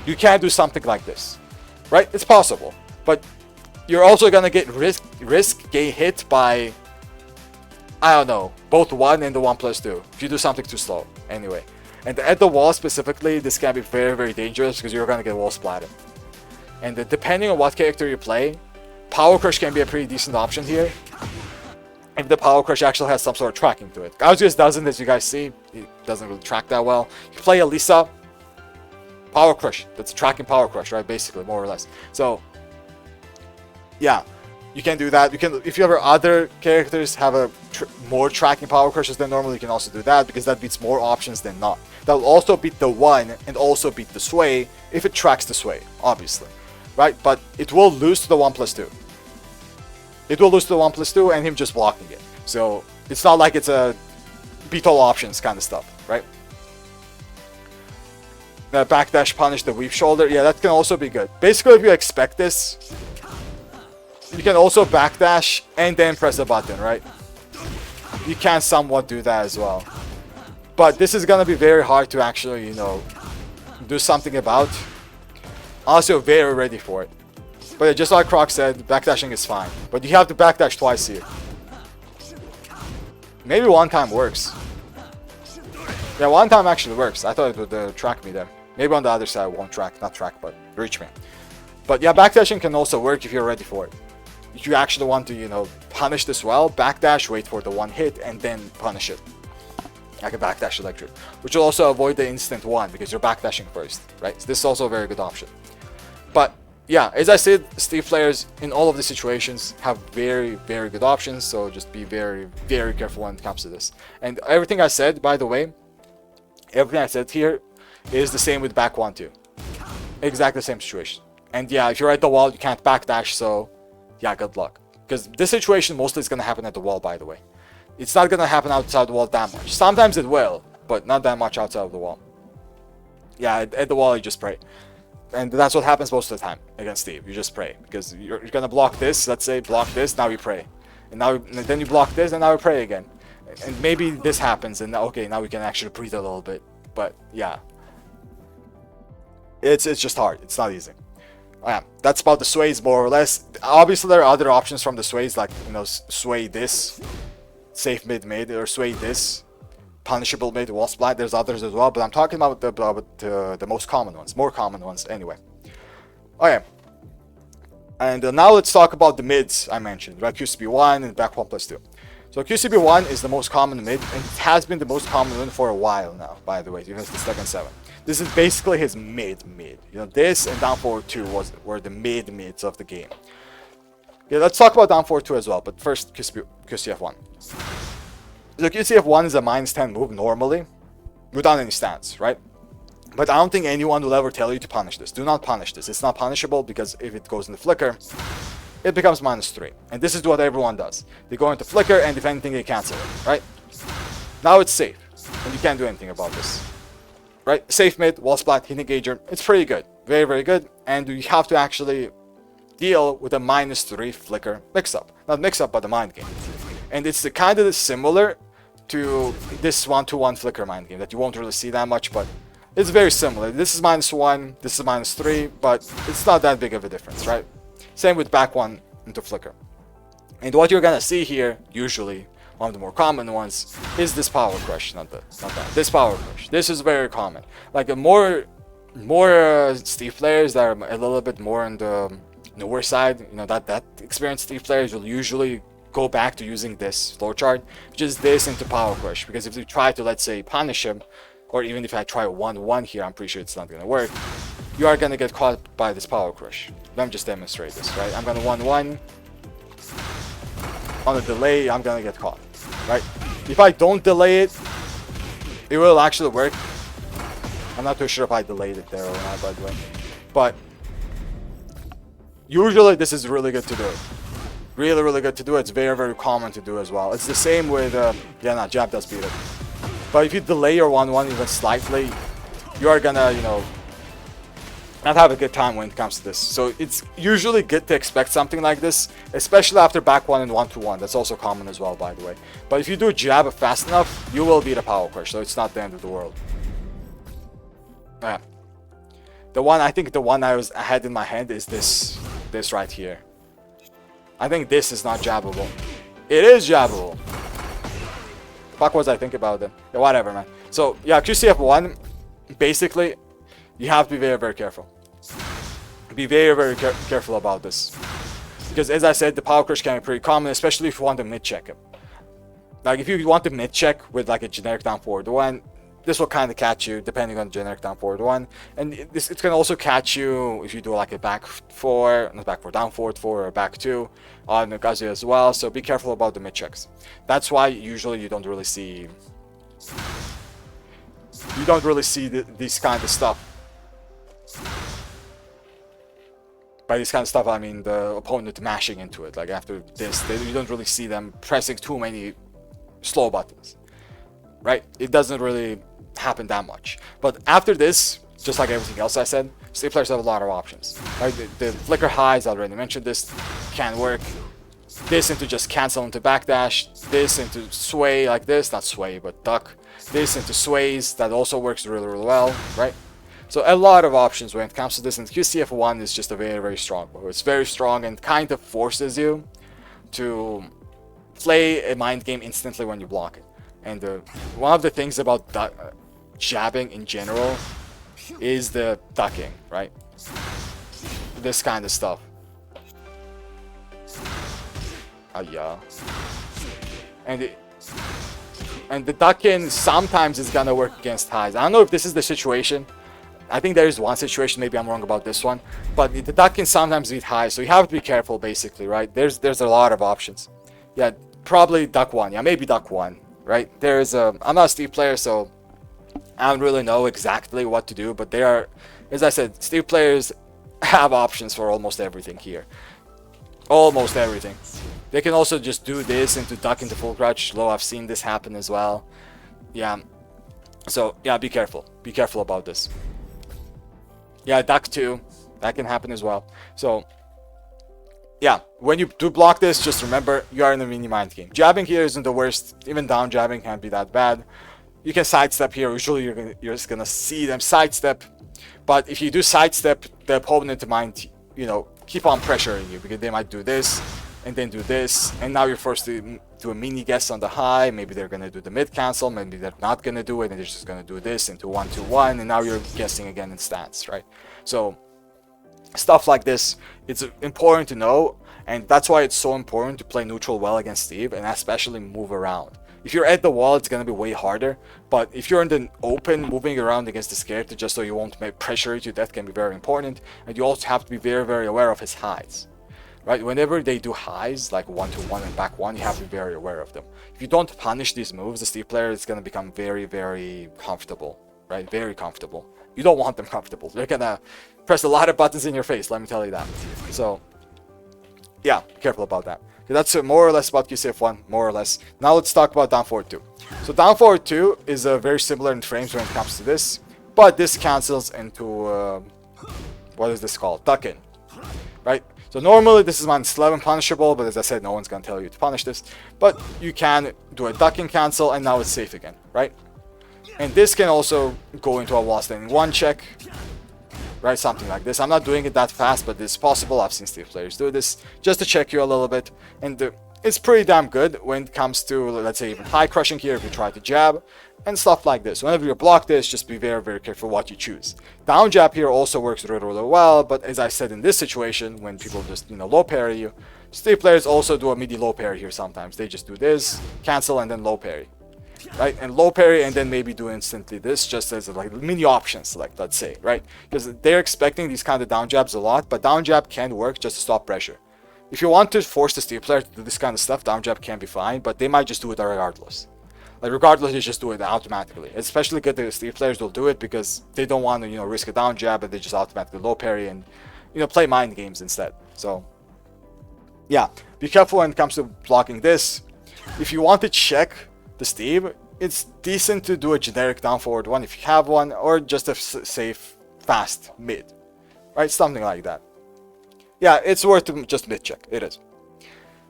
[SPEAKER 1] you can do something like this. Right? It's possible. But you're also gonna get risk get hit by, I don't know, both 1 and the 1+2 if you do something too slow. Anyway. And at the wall specifically, this can be very, very dangerous because you're gonna get wall splatted. And depending on what character you play, Power Crush can be a pretty decent option here. If the Power Crush actually has some sort of tracking to it. Gauzius doesn't, as you guys see. It doesn't really track that well. You play Elisa, Power Crush. That's a tracking Power Crush, right? Basically, more or less. So, yeah, you can do that. You can, if you have other characters have a more tracking Power Crushes than normal, you can also do that, because that beats more options than not. That will also beat the 1 and also beat the sway if it tracks the sway, obviously, right? But it will lose to the 1+2. It will lose to the 1+2 and him just blocking it. So It's not like it's a beat all options kind of stuff, right? Backdash punish the weak shoulder. Yeah, that can also be good. Basically, if you expect this, you can also backdash and then press a button, right? You can somewhat do that as well. But this is gonna be very hard to actually, you know, do something about. Unless you're very ready for it. But yeah, just like Croc said, backdashing is fine. But you have to backdash twice here. Maybe one time works. Yeah, one time actually works. I thought it would track me there. Maybe on the other side it won't track. Not track, but reach me. But yeah, backdashing can also work if you're ready for it. If you actually want to, you know, punish this well, backdash, wait for the one hit, and then punish it. Like a backdash electric. Which will also avoid the instant one, because you're backdashing first, right? So this is also a very good option. But yeah, as I said, Steve players in all of the situations have very, very good options. So just be very, very careful when it comes to this. And everything I said, by the way, everything I said here is the same with back 1 too. Exactly the same situation. And yeah, if you're at the wall, you can't backdash, so yeah, good luck. Because this situation mostly is going to happen at the wall, by the way. It's not going to happen outside the wall that much. Sometimes it will, but not that much outside of the wall. Yeah, at the wall, you just pray. And that's what happens most of the time against Steve. You just pray. Because you're going to block this, let's say, block this, now you pray. And then you block this, and now you pray again. And maybe this happens, and okay, now we can actually breathe a little bit. But yeah. It's just hard. It's not easy. Yeah, that's about the sways more or less. Obviously, there are other options from the sways, like, you know, sway this, safe mid, or sway this, punishable mid, wall splat. There's others as well, but I'm talking about the most common ones, more common ones anyway. Okay. And now let's talk about the mids I mentioned, right? QCB1 and back 1+2. So QCB1 is the most common mid, and it has been the most common one for a while now, by the way, even the second 7. This is basically his mid. You know, this and down forward 2 were the mids of the game. Okay, let's talk about down forward 2 as well, but first QCF1. So QCF1 is a -10 move normally, without any stats, right? But I don't think anyone will ever tell you to punish this. Do not punish this. It's not punishable, because if it goes in the flicker, it becomes -3. And this is what everyone does. They go into flicker, and if anything, they cancel it, right? Now it's safe, and you can't do anything about this. Right? Safe mid, wall splat, hit engager. It's pretty good. Very, very good. And you have to actually deal with a -3 flicker mix-up. Not mix-up, but a mind game. And it's the kind of similar to this 1-2-1 flicker mind game that you won't really see that much, but it's very similar. This is -1, this is -3, but it's not that big of a difference, right? Same with back 1 into flicker. And what you're gonna see here, usually, one of the more common ones, is this power crush, not that. This power crush. This is very common. Like a more Steve players that are a little bit more on the newer side, you know, that experienced Steve players will usually go back to using this flowchart, which is this into power crush. Because if you try to, let's say, punish him, or even if I try 1-1 here, I'm pretty sure it's not gonna work. You are gonna get caught by this power crush. Let me just demonstrate this, right? I'm gonna 1-1. On a delay, I'm gonna get caught, right? If I don't delay it, it will actually work. I'm not too sure if I delayed it there or not, by the way. But usually this is really good to do. Really, really good to do. It's very, very common to do as well. It's the same with, yeah, no, jab does beat it. But if you delay your 1-1 even slightly, you are gonna, you know, not have a good time when it comes to this. So it's usually good to expect something like this, especially after back 1 and 1-2-1. That's also common as well, by the way. But if you do jab fast enough, you will beat a power crush, so it's not the end of the world. Yeah. I think the one I had in my hand is this right here. I think this is not jabbable. It is jabbable. Fuck was I think about it? Yeah, whatever, man. So yeah, QCF1, basically, you have to be very, very careful. Be very, very careful about this. Because as I said, the power crush can be pretty common, especially if you want to mid-check him. Like if you want to mid-check with like a generic down forward 1, this will kind of catch you depending on the generic down forward 1. And it can also catch you if you do like a back 4, not back 4, down forward 4 or back 2 on Kazuya as well. So be careful about the mid-checks. That's why usually you don't really see this kind of stuff. By this kind of stuff, I mean the opponent mashing into it. Like after this, you don't really see them pressing too many slow buttons, right? It doesn't really happen that much. But after this, just like everything else I said, Steve players have a lot of options, right? The flicker highs, I already mentioned this, can work. This into just cancel into backdash, this into sway like this, not sway, but duck. This into sways, that also works really, really well, right? So a lot of options when it comes to this, and QCF1 is just a very, very strong move. It's very strong and kind of forces you to play a mind game instantly when you block it. And one of the things about jabbing in general is the ducking, right? This kind of stuff. Yeah. And the ducking sometimes is gonna work against highs. I don't know if this is the situation. I think there is one situation, maybe I'm wrong about this one, but the ducking sometimes beat highs, so you have to be careful basically, right? There's a lot of options. Yeah, probably duck one. Yeah, maybe duck one, right? I'm not a Steve player, so I don't really know exactly what to do, but there are, as I said, Steve players have options for almost everything here. Almost everything. They can also just do this into duck into full crouch low. I've seen this happen as well. Yeah. So, yeah, be careful. Be careful about this. Yeah, duck 2. That can happen as well. So, yeah, when you do block this, just remember you are in a mini mind game. Jabbing here isn't the worst. Even down jabbing can't be that bad. You can sidestep here. Usually you're just gonna see them sidestep. But if you do sidestep, the opponent might, keep on pressuring you, because they might do this and then do this, and now you're forced to do a mini guess on the high. Maybe they're gonna do the mid cancel, maybe they're not gonna do it, and they're just gonna do this into 1-2-1, and now you're guessing again in stance, right? So stuff like this, it's important to know, and that's why it's so important to play neutral well against Steve, and especially move around. If you're at the wall, it's gonna be way harder, but if you're in the open, moving around against the character just so you won't make pressure you, that can be very important. And you also have to be very, very aware of his highs, right? Whenever they do highs, like 1-2-1 and back 1, you have to be very aware of them. If you don't punish these moves, the Steve player is gonna become very, very comfortable, right? Very comfortable. You don't want them comfortable. They're gonna press a lot of buttons in your face, let me tell you that. So, yeah, be careful about that. That's more or less about QCF1, more or less. Now let's talk about down forward 2. So down forward 2 is very similar in frames when it comes to this, but this cancels into, what is this called? Duck in, right? So normally this is -11 punishable, but as I said, no one's gonna tell you to punish this. But you can do a ducking cancel, and now it's safe again, right? And this can also go into a wall standing 1 check, right? Something like this. I'm not doing it that fast, but it's possible. I've seen Steve players do this just to check you a little bit. And it's pretty damn good when it comes to, let's say, even high crushing here if you try to jab and stuff like this. Whenever you block this, just be very, very careful what you choose. Down jab here also works really, really well, but as I said, in this situation, when people just, low parry you, Steve players also do a midi low parry here sometimes. They just do this, cancel, and then low parry. Right, and low parry, and then maybe do instantly this, just as like mini options, like, let's say, right? Because they're expecting these kind of down jabs a lot, but down jab can work just to stop pressure. If you want to force the Steve player to do this kind of stuff, down jab can be fine, but they might just do it regardless. Like, regardless, they just do it automatically. Especially good the Steve players will do it because they don't want to, risk a down jab, and they just automatically low parry and, play mind games instead. So, yeah, be careful when it comes to blocking this. If you want to check the Steve, it's decent to do a generic down forward 1 if you have one, or just a safe fast mid, right? Something like that. Yeah, it's worth to just mid check. It is.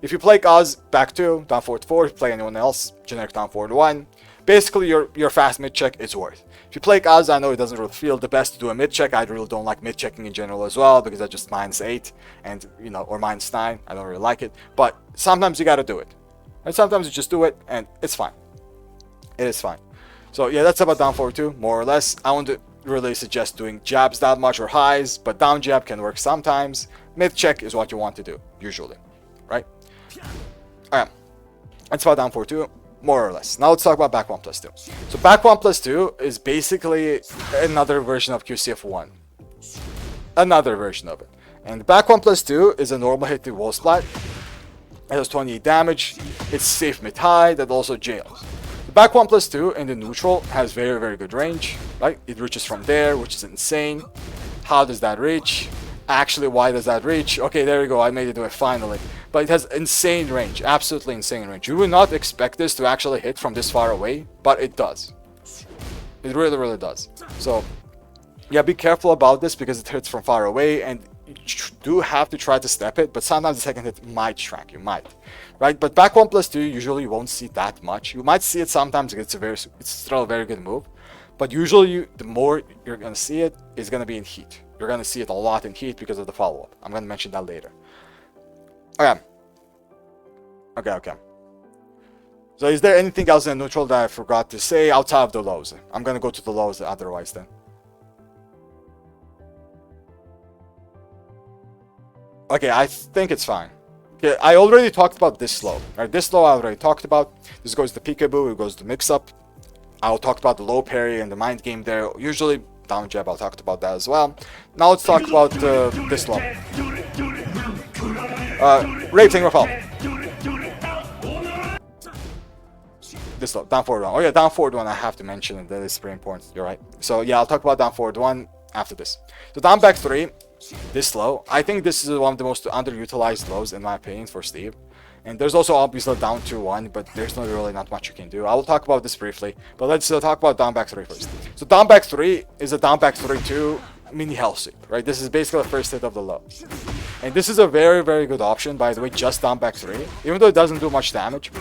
[SPEAKER 1] If you play Oz back 2, down forward 4, if you play anyone else, generic down forward 1, basically your fast mid check is worth. If you play Oz, I know it doesn't really feel the best to do a mid check. I really don't like mid checking in general as well, because I just -8 and or -9. I don't really like it, but sometimes you gotta do it, and sometimes you just do it and it's fine. It is fine. So yeah, that's about down forward 2, more or less. I wouldn't really suggest doing jabs that much or highs, but down jab can work sometimes. Mid check is what you want to do, usually, right? Alright, that's about down forward 2, more or less. Now let's talk about back 1+2. So back 1+2 is basically another version of QCF1. Another version of it. And back 1+2 is a normal hit to wall splat. It has 28 damage. It's safe mid-high that also jails. Back 1+2 in the neutral has very, very good range, right? It reaches from there, which is insane. How does that reach? Actually, why does that reach? Okay, there you go. I made it to it finally. But it has insane range. Absolutely insane range. You would not expect this to actually hit from this far away, but it does. It really, really does. So, yeah, be careful about this because it hits from far away, and you do have to try to step it, but sometimes the second hit might track you, might. Right? But back 1+2, usually you won't see that much. You might see it sometimes, it's still a very good move. But usually, the more you're going to see it, is going to be in heat. You're going to see it a lot in heat because of the follow-up. I'm going to mention that later. Okay. So is there anything else in neutral that I forgot to say outside of the lows? I'm going to go to the lows otherwise then. Okay, I think it's fine. Okay, I already talked about this low. Right, this low I already talked about. This goes to peekaboo, it goes to mix-up. I'll talk about the low parry and the mind game there. Usually, down jab, I'll talk about that as well. Now let's talk about this low. Rape Thing Repel. This low, down forward one. Oh yeah, down forward one, I have to mention it. That is pretty important. You're right. So yeah, I'll talk about down forward one after this. So down back 3, this low. I think this is one of the most underutilized lows in my opinion for Steve. And there's also obviously down 2-1, but there's not much you can do. I will talk about this briefly, but let's talk about down back 3 first. So down back 3 is a down back 3-2 mini hell sweep, right? This is basically the first hit of the low. And this is a very, very good option, by the way, just down back 3. Even though it doesn't do much damage,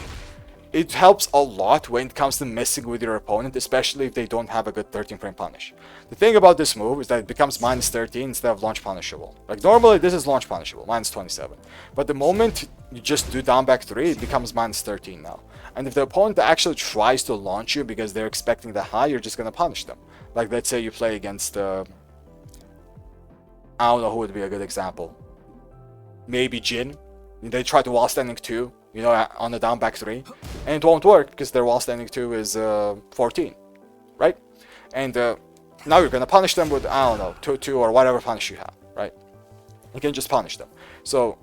[SPEAKER 1] it helps a lot when it comes to messing with your opponent, especially if they don't have a good 13 frame punish. The thing about this move is that it becomes minus 13 instead of launch punishable. Like normally this is launch punishable, minus 27. But the moment you just do down back 3, it becomes minus 13 now. And if the opponent actually tries to launch you because they're expecting the high, you're just going to punish them. Like let's say you play against, I don't know who would be a good example. Maybe Jin. They try to wall standing 2. You know, on the down back 3, and it won't work because their wall standing 2 is 14, right? And now you're gonna punish them with, I don't know, 2-2 or whatever punish you have, right? You can just punish them. So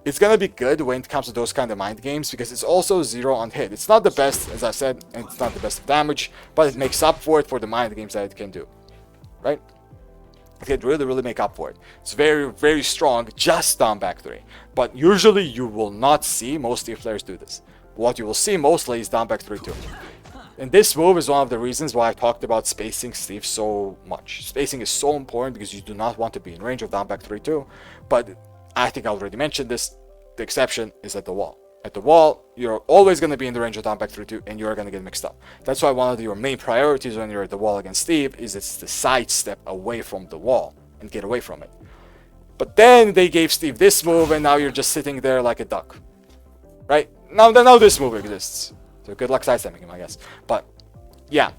[SPEAKER 1] it's gonna be good when it comes to those kind of mind games because it's also 0 on hit. It's not the best, as I said, and it's not the best of damage, but it makes up for it for the mind games that it can do, right? It can really, really make up for it. It's very, very strong, just down back 3. But usually you will not see most Steve players do this. What you will see mostly is down back 3 too. And this move is one of the reasons why I talked about spacing Steve so much. Spacing is so important because you do not want to be in range of down back 3 too. But I think I already mentioned this. The exception is at the wall. At the wall, you're always going to be in the range of down back 3-2 and you're going to get mixed up. That's why one of your main priorities when you're at the wall against Steve is it's the sidestep away from the wall and get away from it. But then they gave Steve this move and now you're just sitting there like a duck. Right? Now this move exists. So good luck sidestepping him, I guess. But yeah,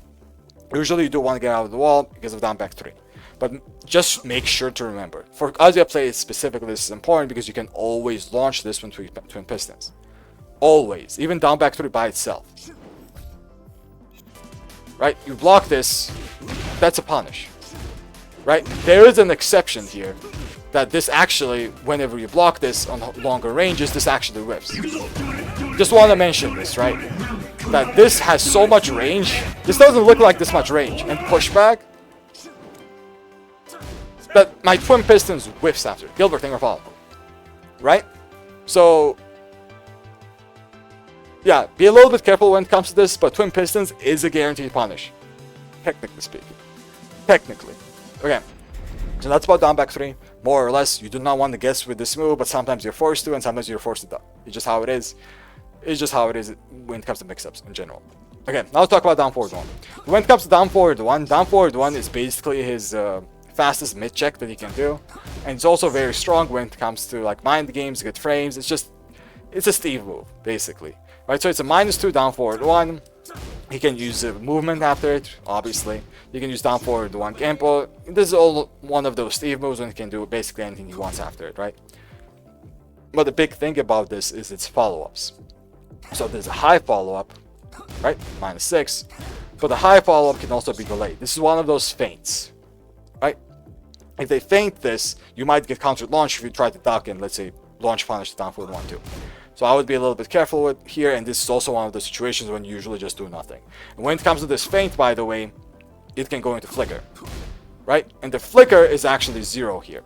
[SPEAKER 1] usually you do want to get out of the wall because of down back 3. But just make sure to remember. For Kazuya play specifically, this is important because you can always launch this one Twin Pistons. Always, even down back 3 by itself. Right? You block this, that's a punish. Right? There is an exception here that this actually, whenever you block this on longer ranges, this actually whips. Just want to mention this, right? That this has so much range. This doesn't look like this much range. And pushback, that my Twin Pistons whiffs after. Gilbert Thing Repel. Right? So yeah, be a little bit careful when it comes to this, but Twin Pistons is a guaranteed punish. Technically speaking. Technically. Okay. So that's about down back 3. More or less, you do not want to guess with this move, but sometimes you're forced to, and sometimes you're forced to duck. It's just how it is. It's just how it is when it comes to mix-ups in general. Okay, now let's talk about down forward 1. When it comes to down forward 1 is basically his fastest mid check that he can do. And it's also very strong when it comes to like mind games, good frames. It's a Steve move, basically. Right, so it's a -2 down forward 1. He can use movement after it, obviously. You can use down forward 1 Genpo. This is all one of those Steve moves when he can do basically anything he wants after it, right? But the big thing about this is its follow-ups. So there's a high follow-up, right? -6. But the high follow-up can also be delayed. This is one of those feints, right? If they feint this, you might get countered launch if you try to duck and, let's say, launch punish the down forward 1 too. So I would be a little bit careful with here, and this is also one of the situations when you usually just do nothing. And when it comes to this feint, by the way, it can go into flicker, right? And the flicker is actually 0 here.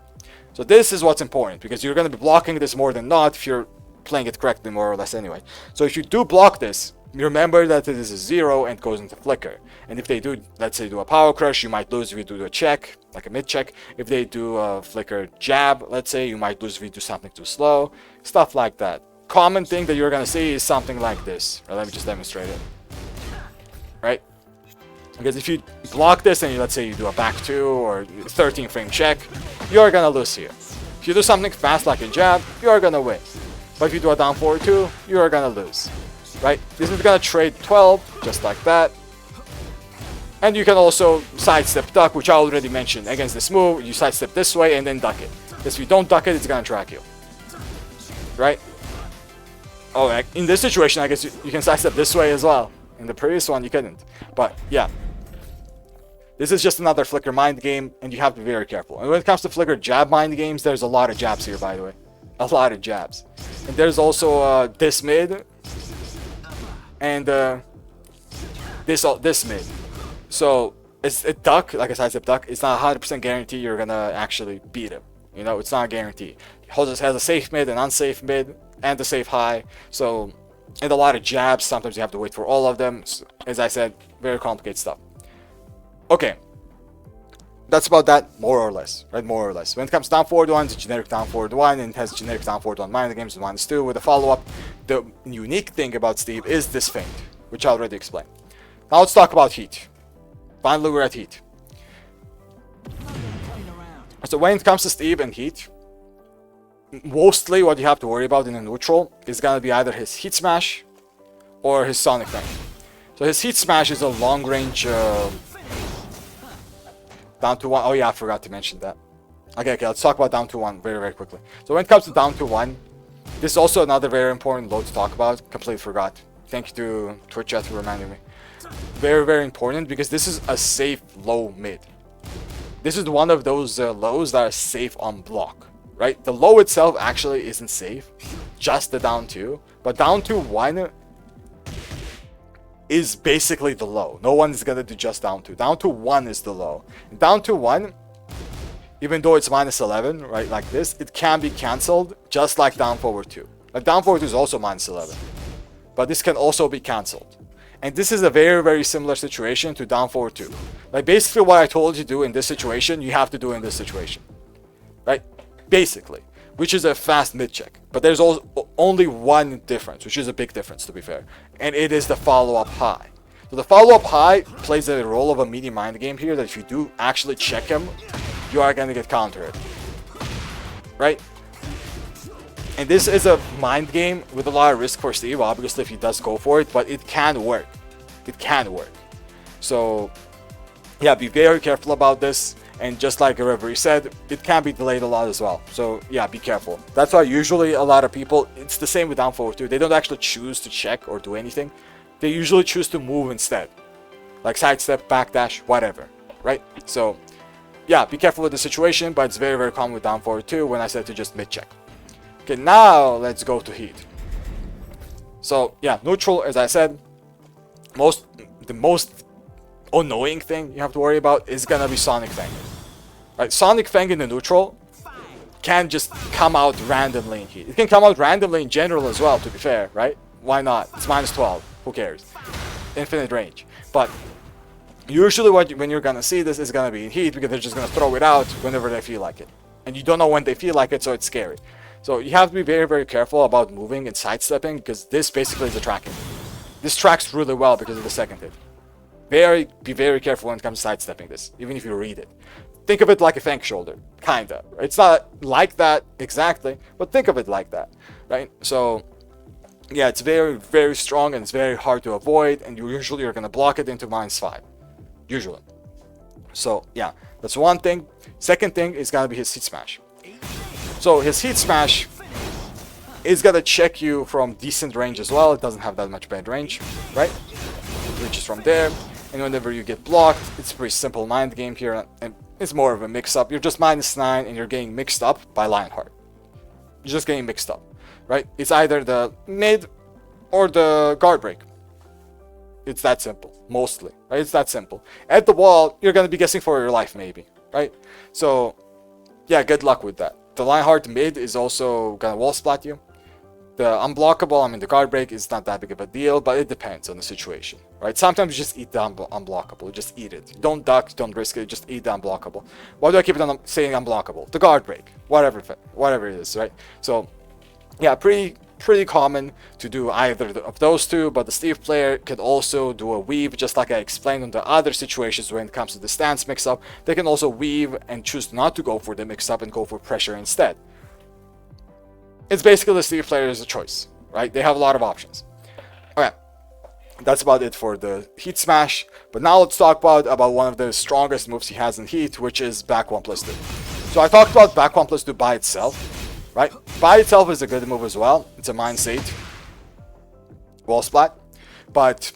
[SPEAKER 1] So this is what's important, because you're going to be blocking this more than not if you're playing it correctly, more or less anyway. So if you do block this, remember that it is a 0 and goes into flicker. And if they do, let's say, do a power crush, you might lose if you do a check, like a mid check. If they do a flicker jab, let's say, you might lose if you do something too slow. Stuff like that. Common thing that you're going to see is something like this. Let me just demonstrate it. Right? Because if you block this and let's say you do a back 2 or 13 frame check, you're gonna lose here. If you do something fast like a jab, you're gonna win. But if you do a down forward 2, you're gonna lose. Right? This is gonna trade 12, just like that. And you can also sidestep duck, which I already mentioned. Against this move, you sidestep this way and then duck it. Because if you don't duck it, it's gonna track you. Right? Oh, in this situation, I guess you can sidestep this way as well. In the previous one, you couldn't. But yeah. This is just another flicker mind game, and you have to be very careful. And when it comes to flicker jab mind games, there's a lot of jabs here, by the way. A lot of jabs. And there's also this mid. And this mid. So, it's a duck, like a sidestep duck. It's not 100% guarantee you're gonna actually beat him. You know, it's not a guarantee. It has a safe mid, an unsafe mid, and a safe high. So, and a lot of jabs. Sometimes you have to wait for all of them. So, as I said, very complicated stuff. Okay, that's about that, more or less, right? More or less. When it comes to down forward 1, it's a generic down forward 1, and it has generic down forward 1 mind games and -2 with a follow-up. The unique thing about Steve is this feint, which I already explained. Now let's talk about heat. Finally, we're at heat. So when it comes to Steve and heat, mostly what you have to worry about in a neutral is going to be either his heat smash or his sonic feint. So his heat smash is a long-range... down to 1. Oh yeah, I forgot to mention that. Okay, let's talk about down to 1 very, very quickly. So when it comes to down to 1, this is also another very important low to talk about. Completely forgot. Thank you to Twitch chat for reminding me. Very, very important because this is a safe low mid. This is one of those lows that are safe on block, right? The low itself actually isn't safe, just the down 2. But down to 1 is basically the low. No one is gonna do just down 2. Down to 1 is the low. Down to 1, even though it's -11, right, like this, it can be cancelled just like down forward 2. Like down forward 2 is also -11, but this can also be cancelled. And this is a very, very similar situation to down forward 2. Like basically what I told you to do in this situation, you have to do in this situation, right? Basically, which is a fast mid check. But there's only one difference, which is a big difference to be fair, and it is the follow-up high. So the follow-up high plays the role of a medium mind game here, that if you do actually check him, you are going to get countered, right? And this is a mind game with a lot of risk for Steve, obviously, if he does go for it, but it can work. It can work. So yeah, be very careful about this. And just like a referee said, it can be delayed a lot as well. So yeah, be careful. That's why usually a lot of people, it's the same with down forward 2. They don't actually choose to check or do anything. They usually choose to move instead. Like sidestep, backdash, whatever. Right? So yeah, be careful with the situation, but it's very, very common with down forward 2 when I said to just mid check. Okay, now let's go to heat. So yeah, neutral, as I said, the most annoying thing you have to worry about is gonna be Sonic Fang. Right, Sonic Fang in the neutral can just come out randomly in heat. It can come out randomly in general as well, to be fair, right? Why not? It's -12. Who cares? Infinite range. But usually when you're gonna see this is gonna be in heat, because they're just gonna throw it out whenever they feel like it. And you don't know when they feel like it, so it's scary. So you have to be very, very careful about moving and sidestepping, because this basically is a tracking. This tracks really well because of the second hit. Be very careful when it comes to sidestepping this, even if you read it. Think of it like a fang shoulder, kinda. It's not like that exactly, but think of it like that, right? So yeah, it's very, very strong and it's very hard to avoid, and you're gonna block it into -5, usually. So yeah, that's one thing. Second thing is gonna be his heat smash. So his heat smash is gonna check you from decent range as well. It doesn't have that much bad range, right? It reaches from there, and whenever you get blocked, it's a pretty simple mind game here, and it's more of a mix-up. You're just -9, and you're getting mixed up by Lionheart. You're just getting mixed up, right? It's either the mid or the guard break. It's that simple, mostly, right? It's that simple. At the wall, you're gonna be guessing for your life, maybe, right? So yeah, good luck with that. The Lionheart mid is also gonna wall splat you. The unblockable, I mean the guard break is not that big of a deal, but it depends on the situation, right? Sometimes you just eat the unblockable, just eat it. Don't duck, don't risk it, just eat the unblockable. Why do I keep it on saying unblockable? The guard break, whatever it is, right? So yeah, pretty common to do either of those two, but the Steve player could also do a weave, just like I explained on the other situations when it comes to the stance mix-up. They can also weave and choose not to go for the mix-up and go for pressure instead. It's basically the Steve player is a choice, right? They have a lot of options. Okay, that's about it for the Heat Smash. But now let's talk about one of the strongest moves he has in Heat, which is back 1+2. So I talked about back 1+2 by itself, right? By itself is a good move as well. It's a Mind State wall splat. But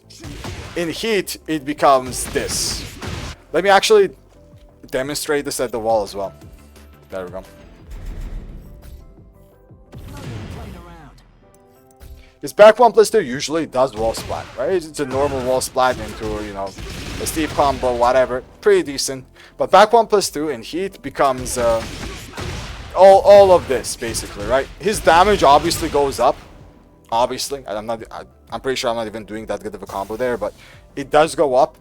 [SPEAKER 1] in Heat, it becomes this. Let me actually demonstrate this at the wall as well. There we go. Because back 1+2 usually does wall splat, right? It's a normal wall splat into, you know, a Steve combo, whatever. Pretty decent. But back 1+2 in Heat becomes all of this, basically, right? His damage obviously goes up. Obviously. I'm pretty sure I'm not even doing that good of a combo there, but it does go up.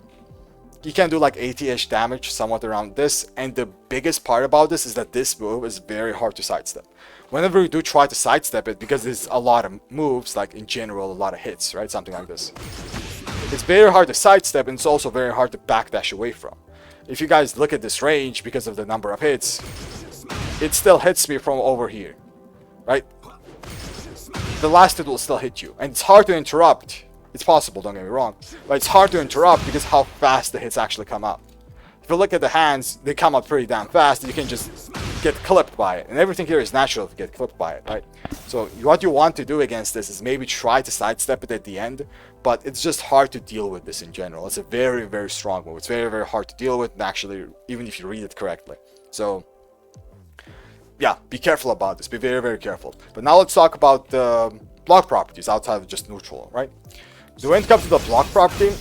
[SPEAKER 1] He can do like 80-ish damage, somewhat around this. And the biggest part about this is that this move is very hard to sidestep. Whenever you do try to sidestep it, because there's a lot of moves, like in general, a lot of hits, right? Something like this. It's very hard to sidestep, and it's also very hard to backdash away from. If you guys look at this range, because of the number of hits, it still hits me from over here, right? The last hit will still hit you, and it's hard to interrupt. It's possible, don't get me wrong, but it's hard to interrupt because how fast the hits actually come out. If you look at the hands, they come out pretty damn fast, and you can just get clipped by it. And everything here is natural to get clipped by it, right? So what you want to do against this is maybe try to sidestep it at the end, but it's just hard to deal with this in general. It's a very, very strong move. It's very, very hard to deal with, actually, even if you read it correctly. So yeah, be careful about this. Be very, very careful. But now let's talk about the block properties outside of just neutral, right? So when it comes to the block property,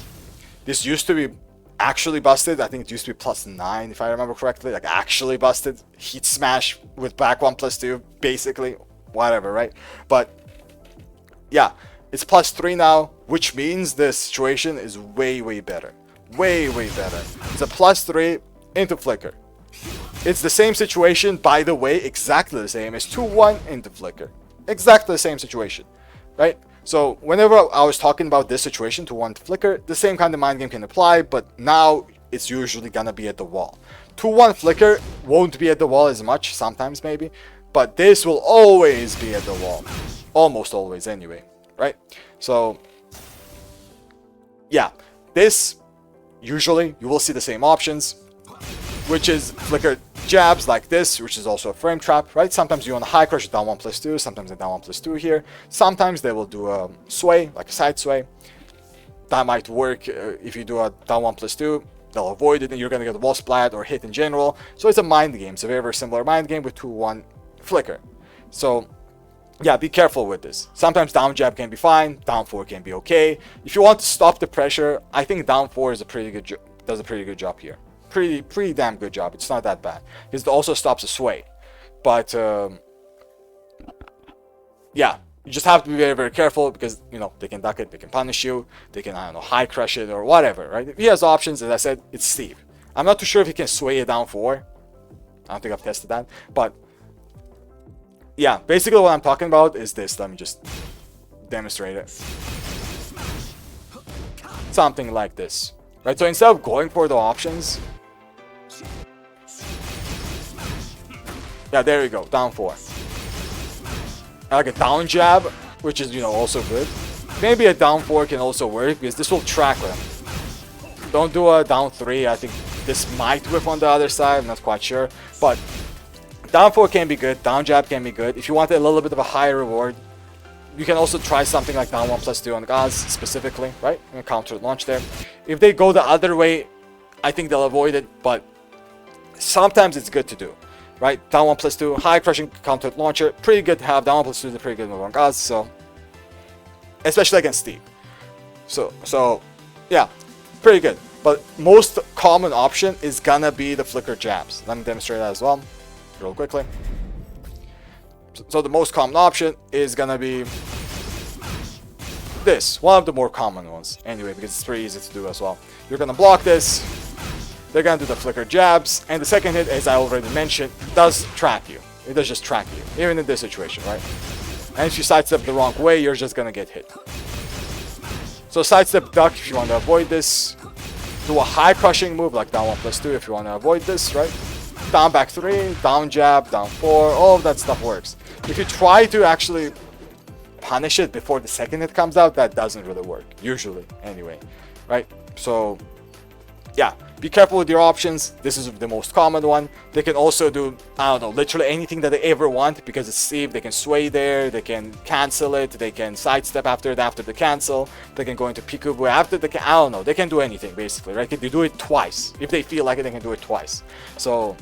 [SPEAKER 1] this used to be actually busted. I think it used to be +9 if I remember correctly, like actually busted. Heat Smash with back 1+2, basically, whatever, right? But yeah, it's +3 now, which means the situation is way, way better. Way, way better. It's a +3 into Flicker. It's the same situation, by the way, exactly the same as 2-1 into Flicker. Exactly the same situation, right? So whenever I was talking about this situation, 2-1 to Flicker, the same kind of mind game can apply, but now it's usually gonna be at the wall. 2-1 Flicker won't be at the wall as much, sometimes maybe, but this will always be at the wall. Almost always anyway, right? So yeah, this, usually you will see the same options, which is Flicker jabs like this, which is also a frame trap, right? Sometimes you want a high crush down 1+2, sometimes a down 1+2 here. Sometimes they will do a sway, like a side sway. That might work if you do a down 1+2. They'll avoid it and you're going to get a wall splat or hit in general. So it's a mind game. It's a very, very similar mind game with 2-1 Flicker. So yeah, be careful with this. Sometimes down jab can be fine, down 4 can be okay. If you want to stop the pressure, I think down 4 is does a pretty good job here. Pretty damn good job. It's not that bad because it also stops a sway, but yeah, you just have to be very, very careful because, you know, they can duck it, they can punish you, they can, I don't know, high crush it or whatever, right? If he has options, as I said, it's Steve. I'm not too sure if he can sway it down 4. I don't think I've tested that, but yeah, basically what I'm talking about is this. Let me just demonstrate it. Something like this, right? So instead of going for the options, yeah, there you go, down 4. I like a down jab, which is, you know, also good. Maybe a down 4 can also work because this will track with him. Don't do a down 3. I think this might whip on the other side. I'm not quite sure, but down 4 can be good. Down jab can be good. If you want a little bit of a higher reward, you can also try something like down 1+2 on Gaz specifically, right? And counter launch there. If they go the other way, I think they'll avoid it, but sometimes it's good to do, right? Down 1+2, high crushing counter launcher, pretty good to have. Down 1+2 is a pretty good move on Gaz, so especially against Steve. So yeah, pretty good. But most common option is gonna be the Flicker jabs. Let me demonstrate that as well, real quickly. So the most common option is gonna be this, one of the more common ones anyway, because it's pretty easy to do as well. You're gonna block this, they're gonna do the flicker jabs, and the second hit, as I already mentioned, does trap you. It does just trap you, even in this situation, right? And if you sidestep the wrong way, you're just gonna get hit. So sidestep duck if you want to avoid this. Do a high crushing move like down 1+2 if you want to avoid this, right? Down back 3, down jab, down 4, all of that stuff works. If you try to actually punish it before the second hit comes out, that doesn't really work, usually, anyway, right? So, yeah, be careful with your options. This is the most common one. They can also do, I don't know, literally anything that they ever want, because it's Steve. They can sway there, they can cancel it, they can sidestep after the cancel, they can go into peekaboo after the I don't know, they can do anything basically, right? They do it twice. If they feel like it, they can do it twice. So,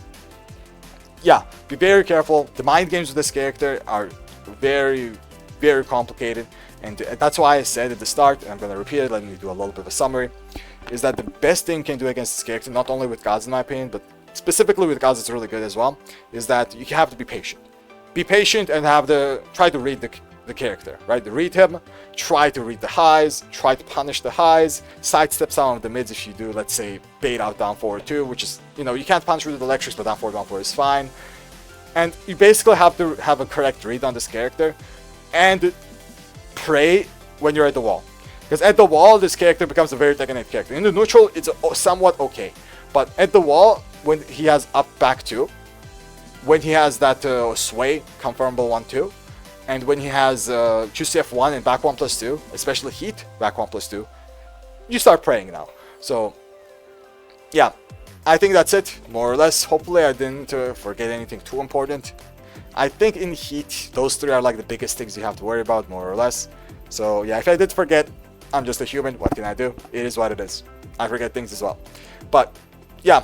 [SPEAKER 1] yeah, be very careful. The mind games with this character are very, very complicated, and that's why I said at the start, and I'm going to repeat it, let me do a little bit of a summary, is that the best thing you can do against this character, not only with gods in my opinion, but specifically with gods it's really good as well, is that you have to be patient. Be patient and try to read the character, right? Read him, try to read the highs, try to punish the highs, sidestep some of the mids if you do, let's say, bait out down forward 2, which is, you know, you can't punch with the electrics, but down forward is fine. And you basically have to have a correct read on this character, and pray when you're at the wall. Because at the wall, this character becomes a very Tekken 8 character. In the neutral, it's somewhat okay. But at the wall, when he has up back 2, when he has that sway, confirmable 1-2, and when he has QCF1 and back 1+2, especially heat, back 1+2, you start praying now. So, yeah, I think that's it, more or less. Hopefully I didn't forget anything too important. I think in heat, those 3 are like the biggest things you have to worry about, more or less. So yeah, if I did forget, I'm just a human, what can I do? It is what it is. I forget things as well. But yeah,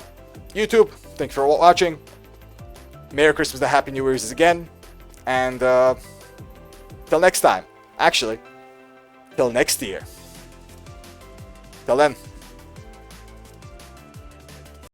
[SPEAKER 1] YouTube, thanks for watching. Merry Christmas and Happy New Year's again. And till next time. Actually, till next year. Till then.